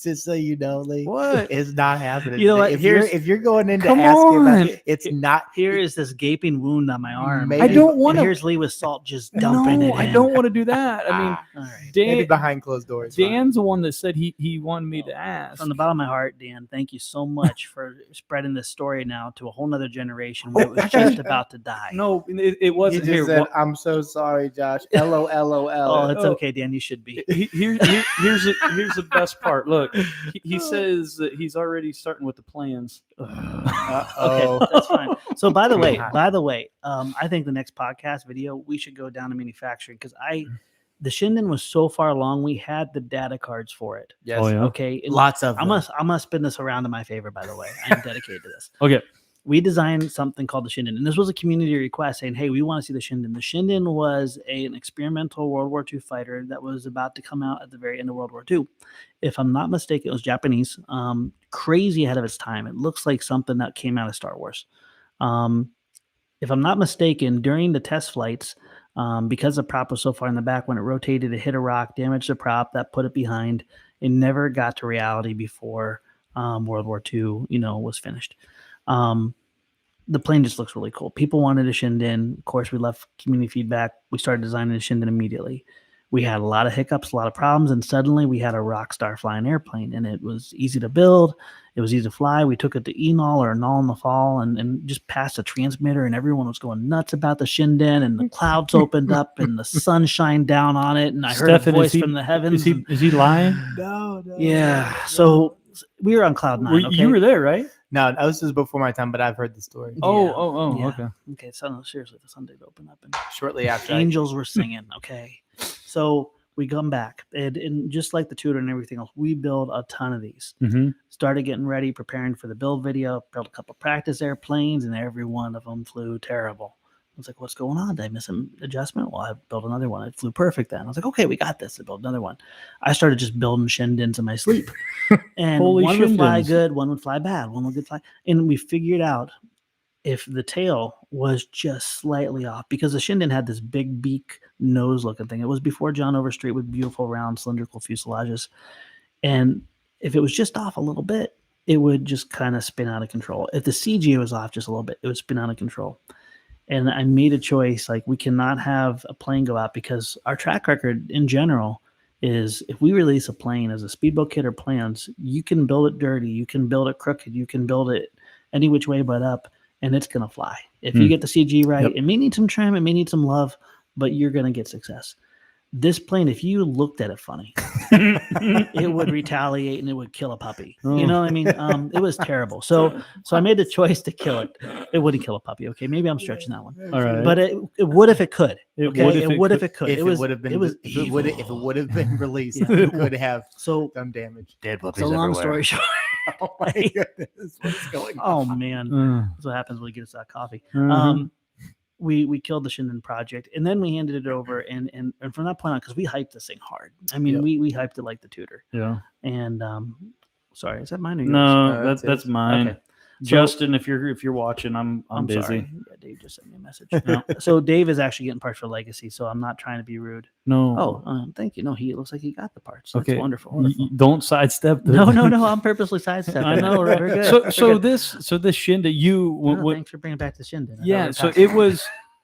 Just so you know, Lee, What? it's not happening. You know what? If you're Here's- if you're going into Come asking on. about it, it's not. Here is this gaping wound on my arm. Maybe- I don't And want to. Here's Lee with salt just dumping No, it. I in. don't want to do that. I mean, All right. Maybe Dan, behind closed doors. fine. Dan's the one that said he wanted me to ask. From the bottom of my heart, Dan, thank you so much for spreading this story now to a whole nother generation where it was just about to die. No, it He wasn't just here. said, What- "I'm so sorry, Josh." LOL. Oh, it's Oh. okay, Dan. You should be. here's the best part. Look, he says that he's already starting with the plans. Okay, that's fine. So by the way, I think the next podcast video we should go down to manufacturing because the Shinden was so far along. We had the data cards for it. Yes. Oh, yeah. Okay, Lots of. I'm them. gonna spin this around in my favor. By the way, I'm dedicated to this. Okay. We designed something called the Shinden, and this was a community request saying, "Hey, we want to see the Shinden." The Shinden was an experimental World War II fighter that was about to come out at the very end of World War II. If I'm not mistaken, it was Japanese, crazy ahead of its time. It looks like something that came out of Star Wars. If I'm not mistaken, during the test flights, because the prop was so far in the back, when it rotated, it hit a rock, damaged the prop, that put it behind. It never got to reality before World War II, was finished. The plane just looks really cool. People wanted a Shinden. Of course, we left community feedback. We started designing a Shinden immediately. We had a lot of hiccups, a lot of problems, and suddenly we had a rock star flying airplane, and it was easy to build. It was easy to fly. We took it to Enol or Null in the fall and just passed a transmitter, and everyone was going nuts about the Shinden, and the clouds opened up, and the sun shined down on it, and I heard Stefan, a is voice he- from the heavens. Is he lying? No. Yeah. So we were on cloud nine. Okay? You were there, right? No, this was before my time, but I've heard the story. Oh, Yeah. okay. Okay. So no, seriously, the sun did open up, and Shortly after, angels were singing. Okay. So we come back, and just like the tutor and everything else, we build a ton of these. Mm-hmm. Started getting ready, preparing for the build video, built a couple practice airplanes, and every one of them flew terrible. I was like, what's going on? Did I miss an adjustment? Well, I built another one. It flew perfect then. I was like, okay, we got this. I built another one. I started just building Shindens in my sleep. And Holy one would fly Shindens. good, one would fly bad, one would fly. And we figured out if the tail was just slightly off, because the Shinden had this big beak nose looking thing. It was before John Overstreet with beautiful round cylindrical fuselages. And if it was just off a little bit, it would just kind of spin out of control. If the CG was off just a little bit, it would spin out of control. And I made a choice, like we cannot have a plane go out, because our track record in general is if we release a plane as a speedboat kit or plans, you can build it dirty, you can build it crooked, you can build it any which way but up, and it's going to fly. If you get the CG right, Yep. it may need some trim, it may need some love, but you're going to get success. This plane, if you looked at it funny, it would retaliate and it would kill a puppy. Oh. You know what I mean? It was terrible. So I made the choice to kill it. It wouldn't kill a puppy. Okay, maybe I'm stretching that one, All right. but it would if it could. It Okay, would if it it would could. if it could. if It was. would have been, It was. if it would have been released, Yeah. it could have So done damage. Dead so long story short. Oh my goodness, what's going Oh on? man, that's what happens when you get us that coffee. Mhm. We killed the Shinden project, and then we handed it over, and from that point on, because we hyped this thing hard. I mean, Yep. we hyped it like the tutor. yeah. And sorry, is that mine or yours? No, that's that's it. mine. Okay. So- Justin, if you're watching, I'm busy. Sorry. Yeah, Dave just sent me a message. No. So Dave is actually getting parts for Legacy, so I'm not trying to be rude. No. Oh, thank you. No, it looks like he got the parts. That's okay. wonderful. Don't sidestep. The, No, I'm purposely sidestepping. I know, right? We're good. So We're so good. this Shinda, you No, what, thanks for bringing back the Shinden. I thought yeah. we So passed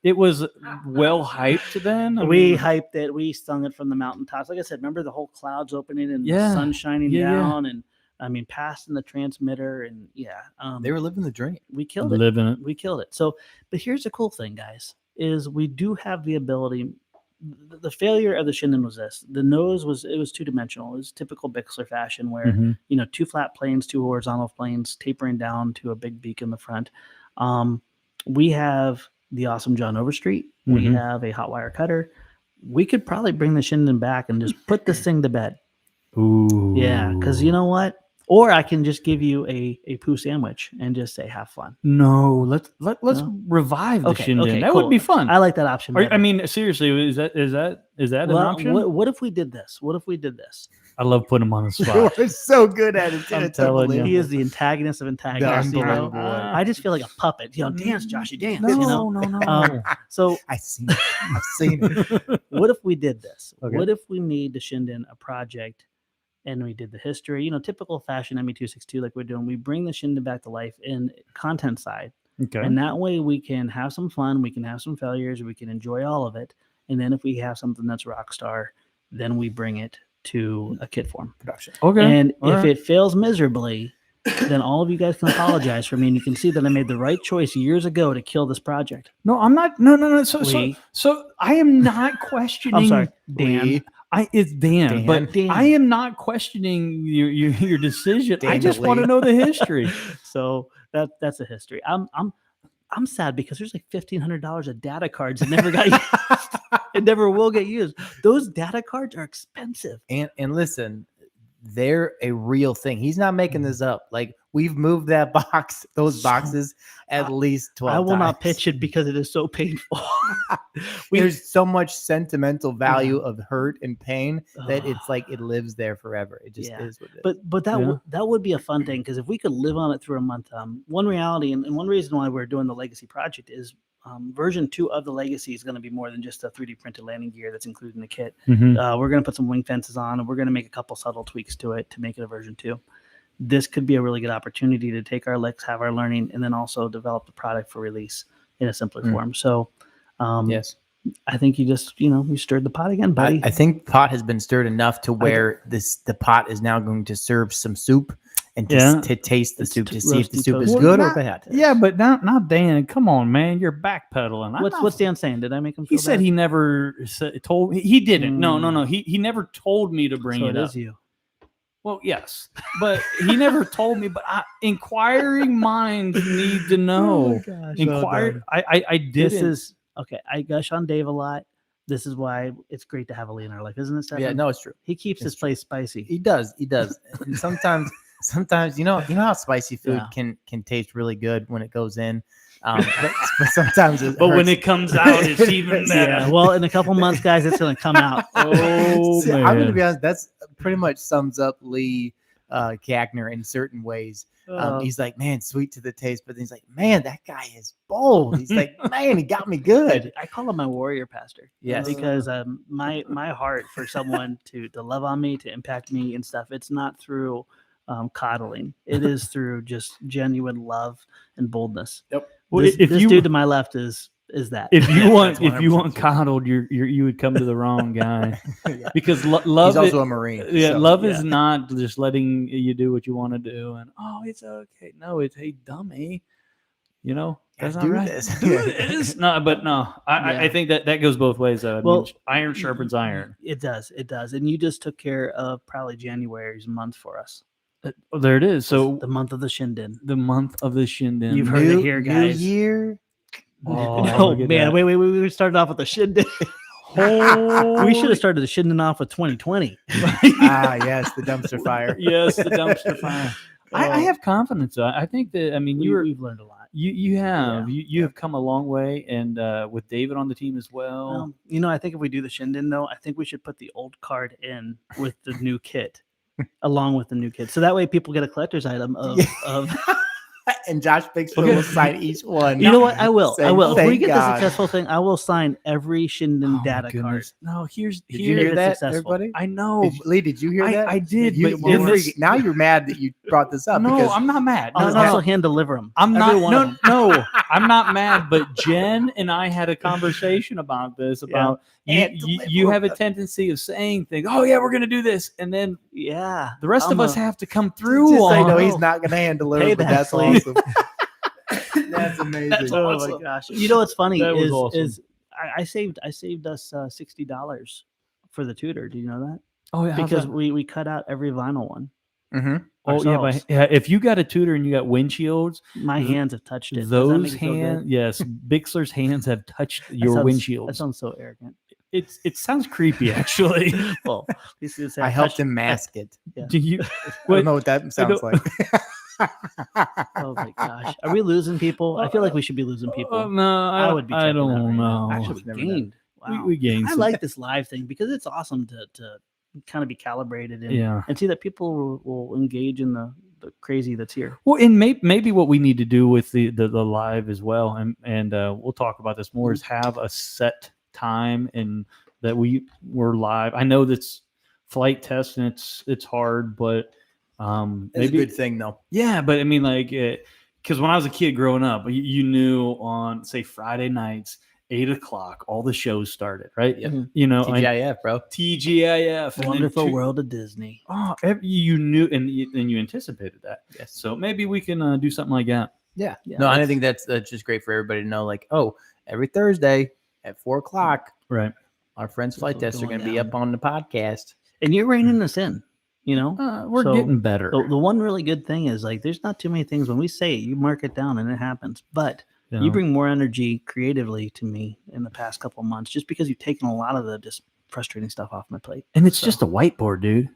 it was well hyped then. I We mean, hyped it. We sung it from the mountaintops. Like I said, remember the whole clouds opening and Yeah. the sun shining Yeah, yeah. down, and I mean, passing the transmitter and They were living the dream. we killed it. Living it. We killed it. So, but here's the cool thing, guys, is we do have the ability. The failure of the Shinden was this: the nose was two-dimensional. It was typical Bixler fashion, where Mhm. two flat planes, two horizontal planes, tapering down to a big beak in the front. We have the awesome John Overstreet. We Mhm. have a hot wire cutter. We could probably bring the Shinden back and just put this thing to bed. Ooh. Yeah, because you know what? Or I can just give you a poo sandwich and just say have fun. No, let's No? revive the Okay, Shinden. okay, That cool. would be fun. I like that option. Or, better. I mean, seriously, is that an Well, option? what if we did this? What if we did this? I love putting him on the You spot. are so good at it. I'm It's telling you. unbelievable. He is the antagonist of antagonists. You know? Unbelievable. I just feel like a puppet. Dance, Joshy, dance. No, you know? no. So I've seen it. I've seen it. what if we did this? Okay. What if we made the Shinden a project and we did the history, typical fashion ME262 like we're doing. We bring the Shinden back to life in content side. Okay. And that way we can have some fun, we can have some failures, we can enjoy all of it. And then if we have something that's rock star, then we bring it to a kit form. Production. Okay. And All if right. it fails miserably, then all of you guys can apologize for me, and you can see that I made the right choice years ago to kill this project. No, I'm not. No. So We- I am not questioning. I'm sorry, Dan. It's Dan, but Dan. I am not questioning your decision. I Dan just want to DeLee. know the history. So that's a history. I'm sad because there's like $1,500 of data cards that never got used. It never will get used. Those data cards are expensive. And listen, they're a real thing. He's not making this up. Like, we've moved that box, those boxes, at least 12 I will not times. pitch it because it is so painful. There's so much sentimental value of hurt and pain that Ugh. it's like it lives there forever. It just Yeah. is what it is. But that would be a fun thing, because if we could live on it through a month, one reality and one reason why we're doing the Legacy project is version 2 of the Legacy is going to be more than just a 3D printed landing gear that's included in the kit. Mhm. We're going to put some wing fences on, and we're going to make a couple subtle tweaks to it to make it a version 2. This could be a really good opportunity to take our licks, have our learning, and then also develop the product for release in a simpler form. So yes. I think you just, you stirred the pot again, buddy. I think pot has been stirred enough to where the pot is now going to serve some soup and to taste the soup to see if the soup is Well, good or not- bad. Yeah, but not Dan. Come on, man. You're backpedaling. What's Dan saying? Did I make him feel He said bad? he never told. He didn't. No. He never told me to bring So it it up. is you. Well, yes, but he never told me. But inquiring minds need to know. Inquired. I did. This is okay. I gush on Dave a lot. This is why it's great to have Ali in our life, isn't it, Stefan? Yeah, no, it's true. He keeps It's this place spicy. He does. And sometimes you know how spicy food Yeah. can taste really good when it goes in. But sometimes it But when hurts. it comes out, it's even better. Yeah. Well, in a couple months, guys, it's going to come out. Oh See, man. I'm gonna be honest. That's pretty much sums up Lee Kackner in certain ways. He's like, man, sweet to the taste, but then he's like, man, that guy is bold. He's like, man, he got me good. I call him my warrior pastor. Yes. Because my heart for someone to love on me, to impact me and stuff, it's not through coddling. It is through just genuine love and boldness. Yep. Well, This, if this you- dude to my left is that. If you want, That's if you 100% want coddled, you would come to the wrong guy Yeah. because love. He's also a Marine. Yeah, so- love yeah. is not just letting you do what you want to do and it's okay. No, it's hey dummy, that's not do right. this. Do it. It is not, but no, I think that goes both ways. Though. I Well, mean, iron sharpens iron. It does, and you just took care of probably January's month for us. Oh, there it is. So The month of the Shinden. the month of the Shinden. You've heard it here, guys. New year. Oh, No, look at man, that. wait, we started off with the Shinden. We should have started the Shinden off with 2020. Yes, the dumpster fire. Yes, the dumpster fire. I have confidence. I think that. I mean, We've learned a lot. you have Yeah. you have come a long way, and with David on the team as well. I think if we do the Shinden, though, I think we should put the old card in with the new kit, along with the new kit, so that way people get a collector's item of. And Josh Bixler Okay. will sign each one. You know what? I will. Say, I will. If we "Thank get the God." successful thing, I will sign every Shinden Oh, my data card. goodness. No, Did you Here hear it's that, successful. everybody? I know. Lee, did you hear that? I did, You, but you're in this- now you're mad that you brought this up. No, because I'm not mad. I'll No, also no. hand deliver them. I'm not. Every one of No, them. no, I'm not mad. But Jen and I had a conversation about this. About you have a tendency of saying things. Oh yeah, we're gonna do this, and then Yeah. the rest of I'm us a- have to come through. Just say on no, it. he's not gonna handle it. Pay But that, that's please. awesome. That's amazing. That's Oh awesome. my gosh! You know what's funny That was is awesome. I saved us $60 for the tutor. Do you know that? Oh yeah, Because we cut out every vinyl one. Mm-hmm. oh yeah, but ourselves. yeah, if you got a tutor and you got windshields, My hands have touched it. Does that those make you feel good? hands, yes, Bixler's hands have touched That your sounds- windshields. That sounds so arrogant. It sounds creepy, actually. Well, at least it's I helped him mask it. Do you? I don't know what that sounds like. Oh my gosh, are we losing people? I feel like we should be losing people. No, I would be. I checking that right don't now. know. Actually, Never we done. gained. Wow. We gained. I some- like this live thing because it's awesome to kind of be calibrated and, Yeah. and see that people will engage in the crazy that's here. Well, and maybe what we need to do with the live as well, and we'll talk about this more, is have a set time and that we're live. I know that's flight test and it's hard, but It's a maybe good thing though. yeah. But I mean, like, because when I was a kid growing up, you knew on say Friday nights, 8:00, all the shows started, right? Yep. You know, and TGIF, bro. TGIF, and then Wonderful world of Disney. Oh, you knew, and you anticipated that. Yes. So maybe we can do something like that. Yeah. Yeah, No, I that's- think that's just great for everybody to know. Like, oh, every Thursday at 4:00, Right. our friends flight what's tests are going going to be down. up on the podcast. And you're reining us in. You know, We're So, getting better. the one really good thing is like there's not too many things when we say it, you mark it down and it happens. But you you know? bring more energy creatively to me in the past couple of months just because you've taken a lot of the just frustrating stuff off my plate. And it's So- just a whiteboard, dude.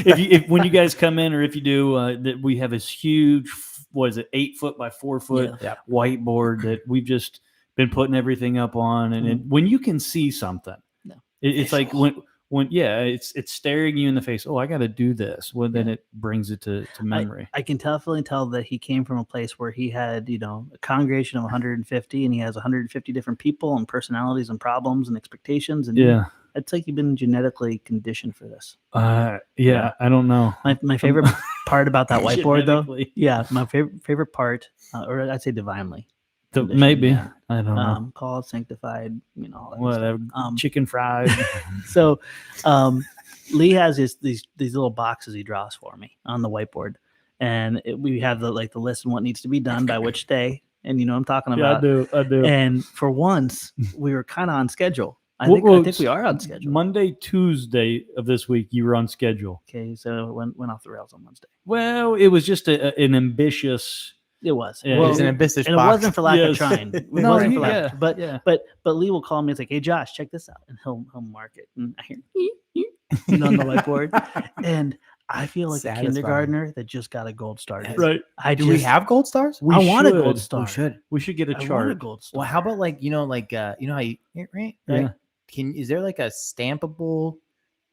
if when you guys come in, or if you do, that we have this huge, what is it, 8 foot by 4 foot Yeah. whiteboard that we've just been putting everything up on. And when you can see something, No. it's like when it's staring you in the face. Oh, I got to do this. Well, then it brings it to memory. I can definitely tell that he came from a place where he had, a congregation of 150 and he has 150 different people and personalities and problems and expectations. And Yeah. it's like you've been genetically conditioned for this. Yeah. I don't know. My favorite part about that whiteboard, though, Genetically. yeah, my favorite part, or I'd say divinely. conditioned, Maybe. yeah. I don't know. Called, sanctified, all that good Whatever. stuff. Chicken fried. So Lee has these little boxes he draws for me on the whiteboard, and we have the list and what needs to be done by which day, and you know what I'm talking Yeah, about. I do. And for once, we were kind of on schedule. I Well, think we are on schedule. Monday, Tuesday of this week, you were on schedule. Okay, so it went off the rails on Wednesday. Well, it was just an ambitious. It was. Yeah, Well, Well, it's an ambitious and it box. wasn't for lack Yes. of trying. It No, wasn't he- for lack. yeah, But yeah. but Lee will call me. It's like, hey Josh, check this out, and he'll mark it, and I hear on the whiteboard, and I feel like Satisfying. a kindergartner that just got a gold star. dude. Right. I Do we have gold stars? We I want a should. gold star. We should. We should get a I want a chart. gold star. Well, how about like you know how you right? Yeah. Is there like a stampable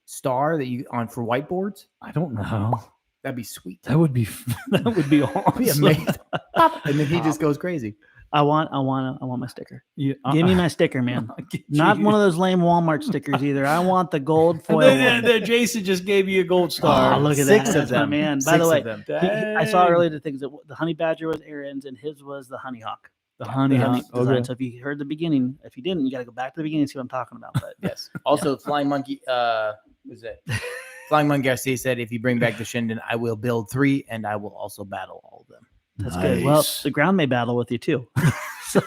star that you on for whiteboards? I don't know. That'd be sweet. That would be awesome. be amazing. And then he just goes crazy. I want my sticker. Yeah, Give me my sticker, man. Not one of those lame Walmart stickers either. I want the gold foil one. Jason just gave you a gold star. Oh, look at Six that. of That's my them. man. By Six the way, of them. I saw earlier the things that the honey badger was Aaron's and his was the honey hawk. the honey. The honey Hawk. design. Okay. So if you heard the beginning, if you didn't, you got to go back to the beginning and see what I'm talking about. But Yes. Also, Flying Monkey. Was it? Flying Monkey Garcia said, "If you bring back the Shinden, I will build 3, and I will also battle all of them." that's good. Well, Nice. the ground may battle with you too. So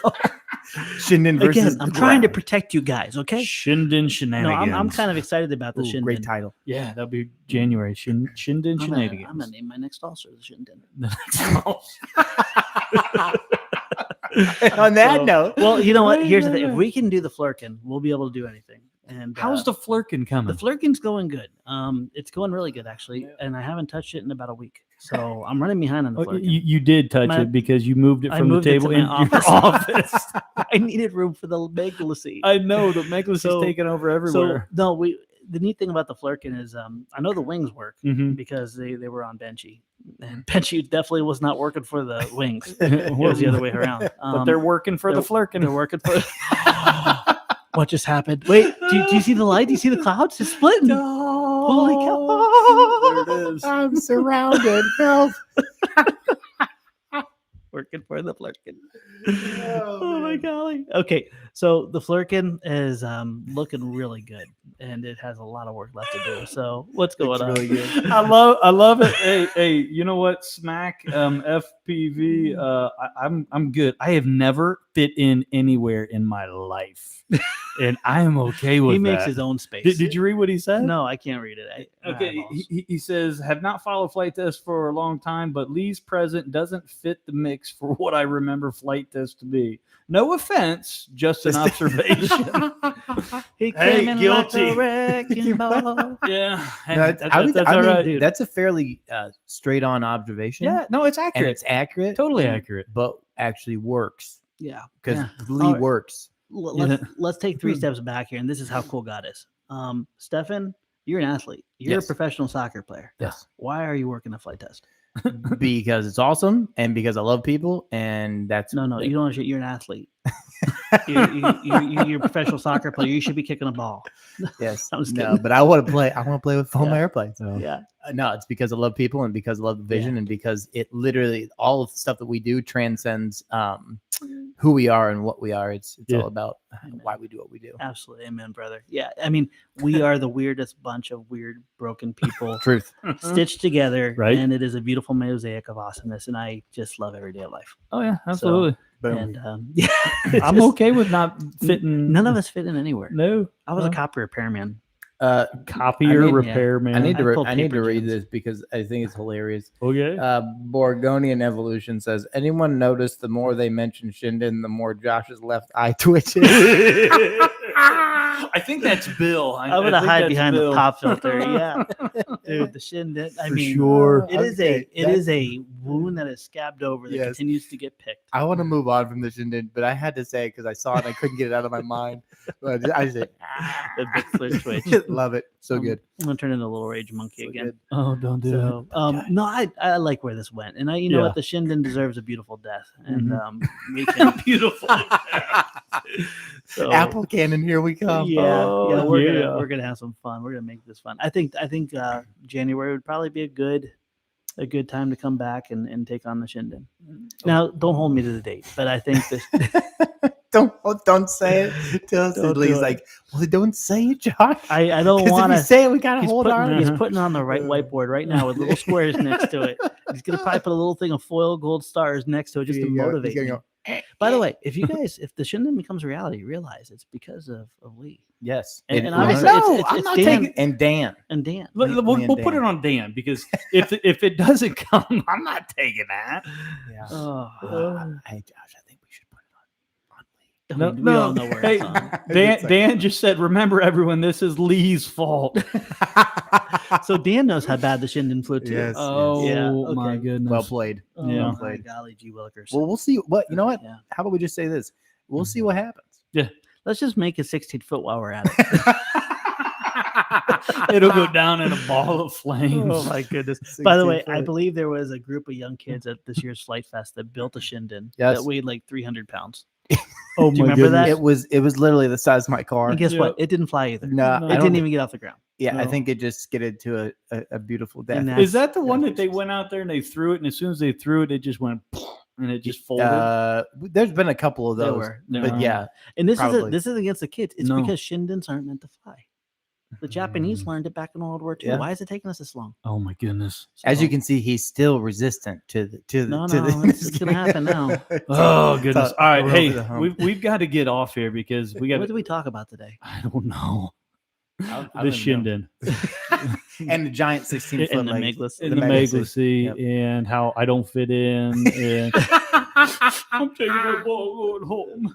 Shinden versus. again, I'm the trying to ground. protect you guys. Okay. Shinden No, shenanigans. I'm kind of excited about the Ooh, Shinden. great title. Yeah, that'll be January. Shinden I'm shenanigans. gonna name my next ulcer the Shinden. On that So- note, Well, you know what? Here's the thing: if we can do the flirkin, we'll be able to do anything. And How's the flirkin coming? the flirkin's going good? It's going really good actually, and I haven't touched it in about a week, so I'm running behind on the Oh, flirkin. you did touch My- it because you moved it I from the moved it table to in my your office. I needed room for the Megala seat. I know the Meglis So- is taking over So everywhere. no, the neat thing about the flirkin is I know the wings work Mhm. because they were on Benchy, and Benchy definitely was not working for the wings. It It was the other way around. But they're working for the they're flirkin. working for. What just happened? Wait, do you see the light? Do you see the clouds? It's splitting. Holy cow! There it is. I'm surrounded. Help. Working for the Flurkin. Oh my golly. Okay, so the Flurkin is looking really good, and it has a lot of work left to do. So what's going on? really good. I love it. Hey, you know what? Smack FPV. I'm good. I have never fit in anywhere in my life, and I am okay with He makes that. his own space. Did you read what he said? No, I can't read it. Okay, he says, have not followed flight test for a long time, but Lee's present doesn't fit the mix for what I remember flight test to be. No offense, just an observation. He Hey, came in guilty. like a wrecking ball. Yeah, No, that's I mean, all right, dude. that's a fairly straight on observation. Yeah, no, it's and accurate. it's accurate, Totally accurate. but actually works Yeah. because Yeah. Lee All right. works. Let's take 3 steps back here, and this is how cool God is. Stefan, you're an athlete. You're Yes. a professional soccer player. Yes, Why are you working a flight test? because it's awesome and because I love people, and that's No, you don't understand. You're an athlete. You're a professional soccer player. You should be kicking a ball. Yes, I was no, kidding. but I want to play. I want to play with home Yeah. airplanes. So. Yeah. No, it's because I love people and because I love the vision and because it literally all of the stuff that we do transcends who we are and what we are. It's Yeah. all about why we do what we do. Absolutely. Amen, brother. Yeah. I mean, we are the weirdest bunch of weird, broken people Truth. stitched together. Right. And it is a beautiful mosaic of awesomeness. And I just love every day of life. Oh yeah, absolutely. Boom. And yeah, I'm just- okay with not fitting. None of us fit in anywhere. No, I was no. a copy repairman. Copier, I need- repairman. I need to pulled I need to paper read jams. this because I think it's hilarious. Okay. Borgonian Evolution says, anyone notice the more they mention Shinden, the more Josh's left eye twitches? I think that's Bill. I'm gonna think hide that's behind Bill. the pop filter. Yeah, dude, the shin did. I For mean, sure. it is Okay, it is a wound that is scabbed over that Yes. continues to get picked. I want to move on from the Shinden, but I had to say it because I saw it and I couldn't get it out of my mind. But I just said, The big foot twitch. love it. So Um, good. I'm gonna turn into a little rage monkey So again. good. Oh, don't do So, no, I like where this went, and you know Yeah. what, the Shinden deserves a beautiful death, and Mhm. we can. beautiful. So, Apple cannon, here we come. Yeah, Oh, we're yeah. gonna have some fun. We're gonna make this fun. I think January would probably be a good time to come back and take on the Shinden. Now, don't hold me to the date, but I think this. Don't say it. Tell us Don't do Lee's it. like, well, don't say it, Josh. I don't 'Cause want if to. you say it, we gotta He's hold putting, on. he's putting on the right whiteboard right now with little squares next to it. He's gonna probably put a little thing of foil gold stars next to it just to motivate me. By the way, if the Shinden becomes reality, realize it's because of Lee Yes. And It- obviously no, it's I'm not Dan. taking and Dan. and Dan. We'll, Me we'll, and we'll put Dan. it on Dan because if it doesn't come, I'm not taking that. Yeah. Oh, Hey, Josh, I think we should put it on Lee. No, we all know where hey, it's on. Dan just said, "Remember, everyone, this is Lee's fault." So Dan knows how bad the Shinden flew too. Yes. Oh Yeah, my okay. goodness! Well played. Oh, Yeah. my Played. golly, gee willikers. Well, we'll see. What you know? What? Yeah. How about we just say this? We'll see what happens. Let's just make it 16-foot while we're at it. It'll go down in a ball of flames. Oh my goodness! By the way, 16 I foot. believe there was a group of young kids at this year's Flight Fest that built a Shinden Yes. that weighed like 300 pounds. Oh Do you remember that? It was literally the size of my car. And guess Yeah. what? It didn't fly either. No, No. It I didn't don't. even get off the ground. Yeah, I No. think it just skidded to a beautiful death. And Is that the Yeah. one that they went out there and they threw it, and as soon as they threw it, it just went and it just folded? There's been a couple of There those, were. but yeah, And this Probably. is against the kids. It's No. because Shindens aren't meant to fly. The Japanese Mm. learned it back in World War II. Yeah. Why is it taking us this long? Oh my goodness! as you So- can see, he's still resistant to the No, to no, the. it's gonna happen now. Oh goodness! So, All right, we're hey, over the hump. we've got to get off here because we got. What did we talk about today? I don't know. I The don't even Shinden and the giant 16-foot And the legs. Meglis. and the the Meglis. Meglis Yep. and how I don't fit in. And I'm taking my ball going home.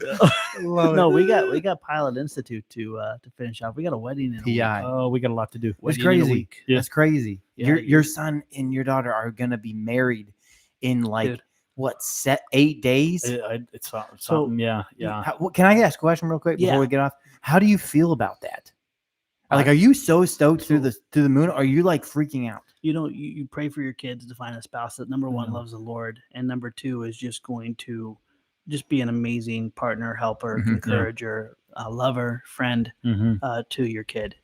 Love No, it. we got Pilot Institute to finish off. We got a wedding in a week. PI. Oh, we got a lot to do. It's Wedding in a crazy. week. Yeah. That's crazy. Yeah, Your son and your daughter are gonna be married in like Dude. what 8 days? It's something. Yeah, yeah. Can I ask a question real quick before Yeah. we get off? How do you feel about that? Like, are you so stoked through the moon? Or are you like freaking out? You know, you pray for your kids to find a spouse that number one Mhm. loves the Lord, and number two is just going to just be an amazing partner, helper, Mhm. encourager, lover, friend Mm-hmm. to your kid.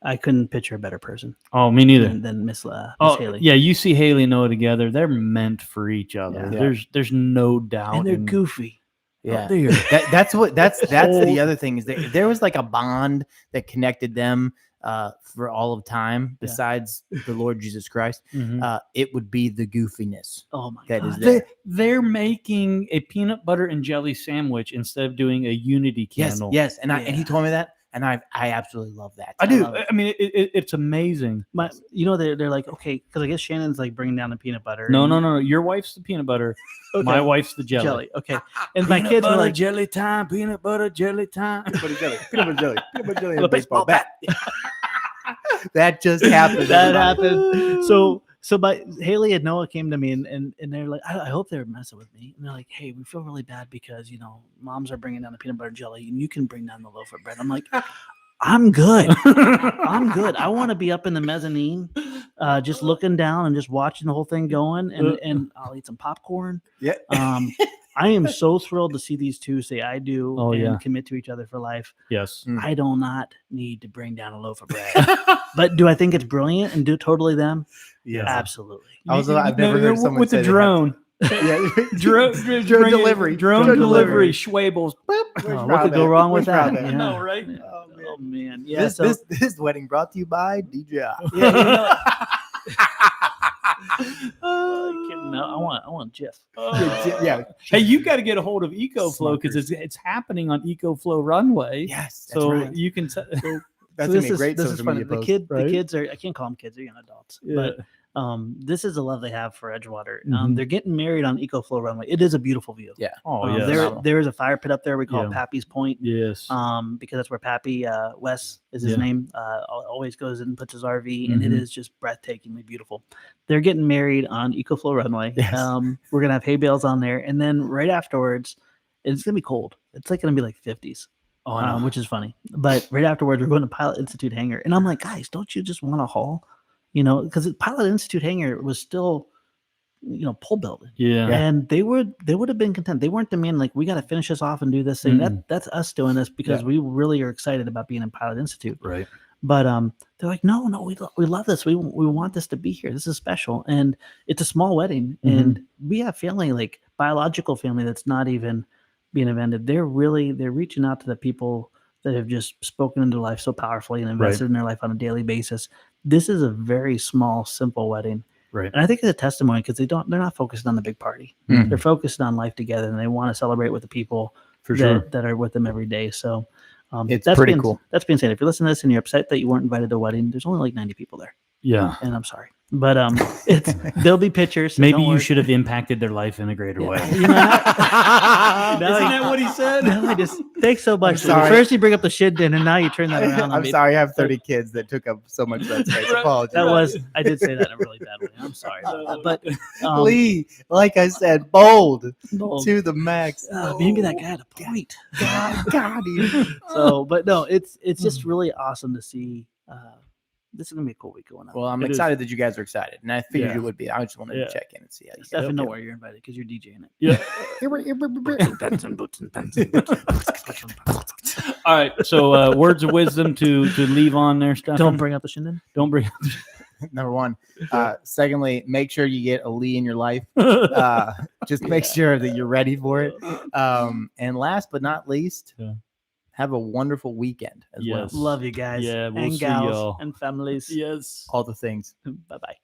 I couldn't picture a better person Oh, me neither. than Miss Oh, Haley. yeah, you see Haley and Noah together. They're meant for each other. Yeah. There's no doubt. And they're in- goofy. Yeah, They are. that's Oh. the other thing is that there was like a bond that connected them for all of time. Yeah. Besides the Lord Jesus Christ, Mhm. it would be the goofiness. Oh my That god. is there. They're making a peanut butter and jelly sandwich instead of doing a unity Yes, candle. yes, and he Yeah. told me that, and I absolutely love that. I do. love it. I mean, it's amazing. They're like, okay, because I guess Shannon's like bringing down the peanut butter. No, and- no, no. Your wife's the peanut butter. Okay. My wife's the jelly. jelly. Okay, and my kids were like, jelly time. Peanut butter jelly time. peanut butter jelly, peanut butter jelly, and a baseball bat. That just happened. that everybody. happened. So my Haley and Noah came to me and they're like, I hope they're messing with me. And they're like, hey, we feel really bad because moms are bringing down the peanut butter jelly and you can bring down the loaf of bread. I'm like, I'm good. I'm good. I want to be up in the mezzanine, just looking down and just watching the whole thing going, and I'll eat some popcorn. Yeah. I am so thrilled to see these two say I do Oh, and yeah. commit to each other for life. Yes. I do not need to bring down a loaf of bread. But do I think it's brilliant and do totally them? Yeah. Absolutely. Also, I've never heard someone with say the they have- drone. Yeah. Drone delivery. Drone Drone delivery. delivery. Schwabels. Oh, what could go wrong with that? Robin? I know, right? Yeah. Oh, man. Oh man. Yeah. This wedding brought to you by DJI. Yeah, I want Jif. Yeah. Hey, you got to get a hold of EcoFlow because Smuckers. it's happening on EcoFlow runway. Yes, that's So right. you can. That's So gonna be a great this social is funny. media The post. right? kids are, I can't call them kids, they're young adults. Yeah. But this is the love they have for Edgewater. Mhm. They're getting married on EcoFlow runway. It is a beautiful view. Yeah. Oh Um, yeah. there is a fire pit up there. We call it Yeah. Pappy's Point. Yes. Because that's where Pappy Wes is his Yeah. name. Always goes and puts his RV, and it Mhm. is just breathtakingly beautiful. They're getting married on EcoFlow runway. Yes. We're gonna have hay bales on there, and then right afterwards, it's gonna be cold. It's like gonna be like 50s. Oh, no. Which is funny. But right afterwards, we're going to Pilot Institute hangar, and I'm like, guys, don't you just want to haul? Because Pilot Institute hangar was still, pole building. Yeah. And they would have been content. They weren't demanding like we got to finish this off and do this thing. That's us doing this because we really are excited about being in Pilot Institute. Right. But they're like, no, we love this. We want this to be here. This is special, and it's a small wedding, and we have family, like biological family, that's not even being invented. They're reaching out to the people that have just spoken into life so powerfully and invested in their life on a daily basis. This is a very small, simple wedding. Right. And I think it's a testimony because they're not focused on the big party. Mhm. They're focused on life together, and they want to celebrate with the people For sure. that are with them every day. So It's that's pretty being, cool. That's being said. If you're listening to this and you're upset that you weren't invited to a wedding, there's only like 90 people there, Yeah. and I'm sorry. But there'll be pictures. so Maybe don't you worry. should have impacted their life in a greater way. You know, now- Isn't that what he said? now I just thanks so much. sorry. First you bring up the shindig, and now you turn that around. on I'm me. sorry, I have 30 kids that took up so much of that space. Right. Apologies. I did say that in a really bad way. I'm sorry. But Lee, like I said, bold bold. to the max. Maybe that guy had a point. God, So, but no, it's just really awesome to see. This is gonna be a cool week going on. Well, I'm It is. excited that you guys are excited, and I figured Yeah. you would be. I just wanted Yeah. to check in and see how you Stefan, guys don't are. worry, you're invited because you're DJing it. Yeah. Boots and boots and pants and boots. All right. So words of wisdom to leave on there, Stefan. Don't bring up the shindig. Don't bring. Number one. Secondly, make sure you get a Lee in your life. Just make sure that you're ready for it. And last but not least, Yeah. have a wonderful weekend as well. Yes. Love you guys. Yeah, we'll and see gals y'all. and families. Yes. All the things. Bye bye.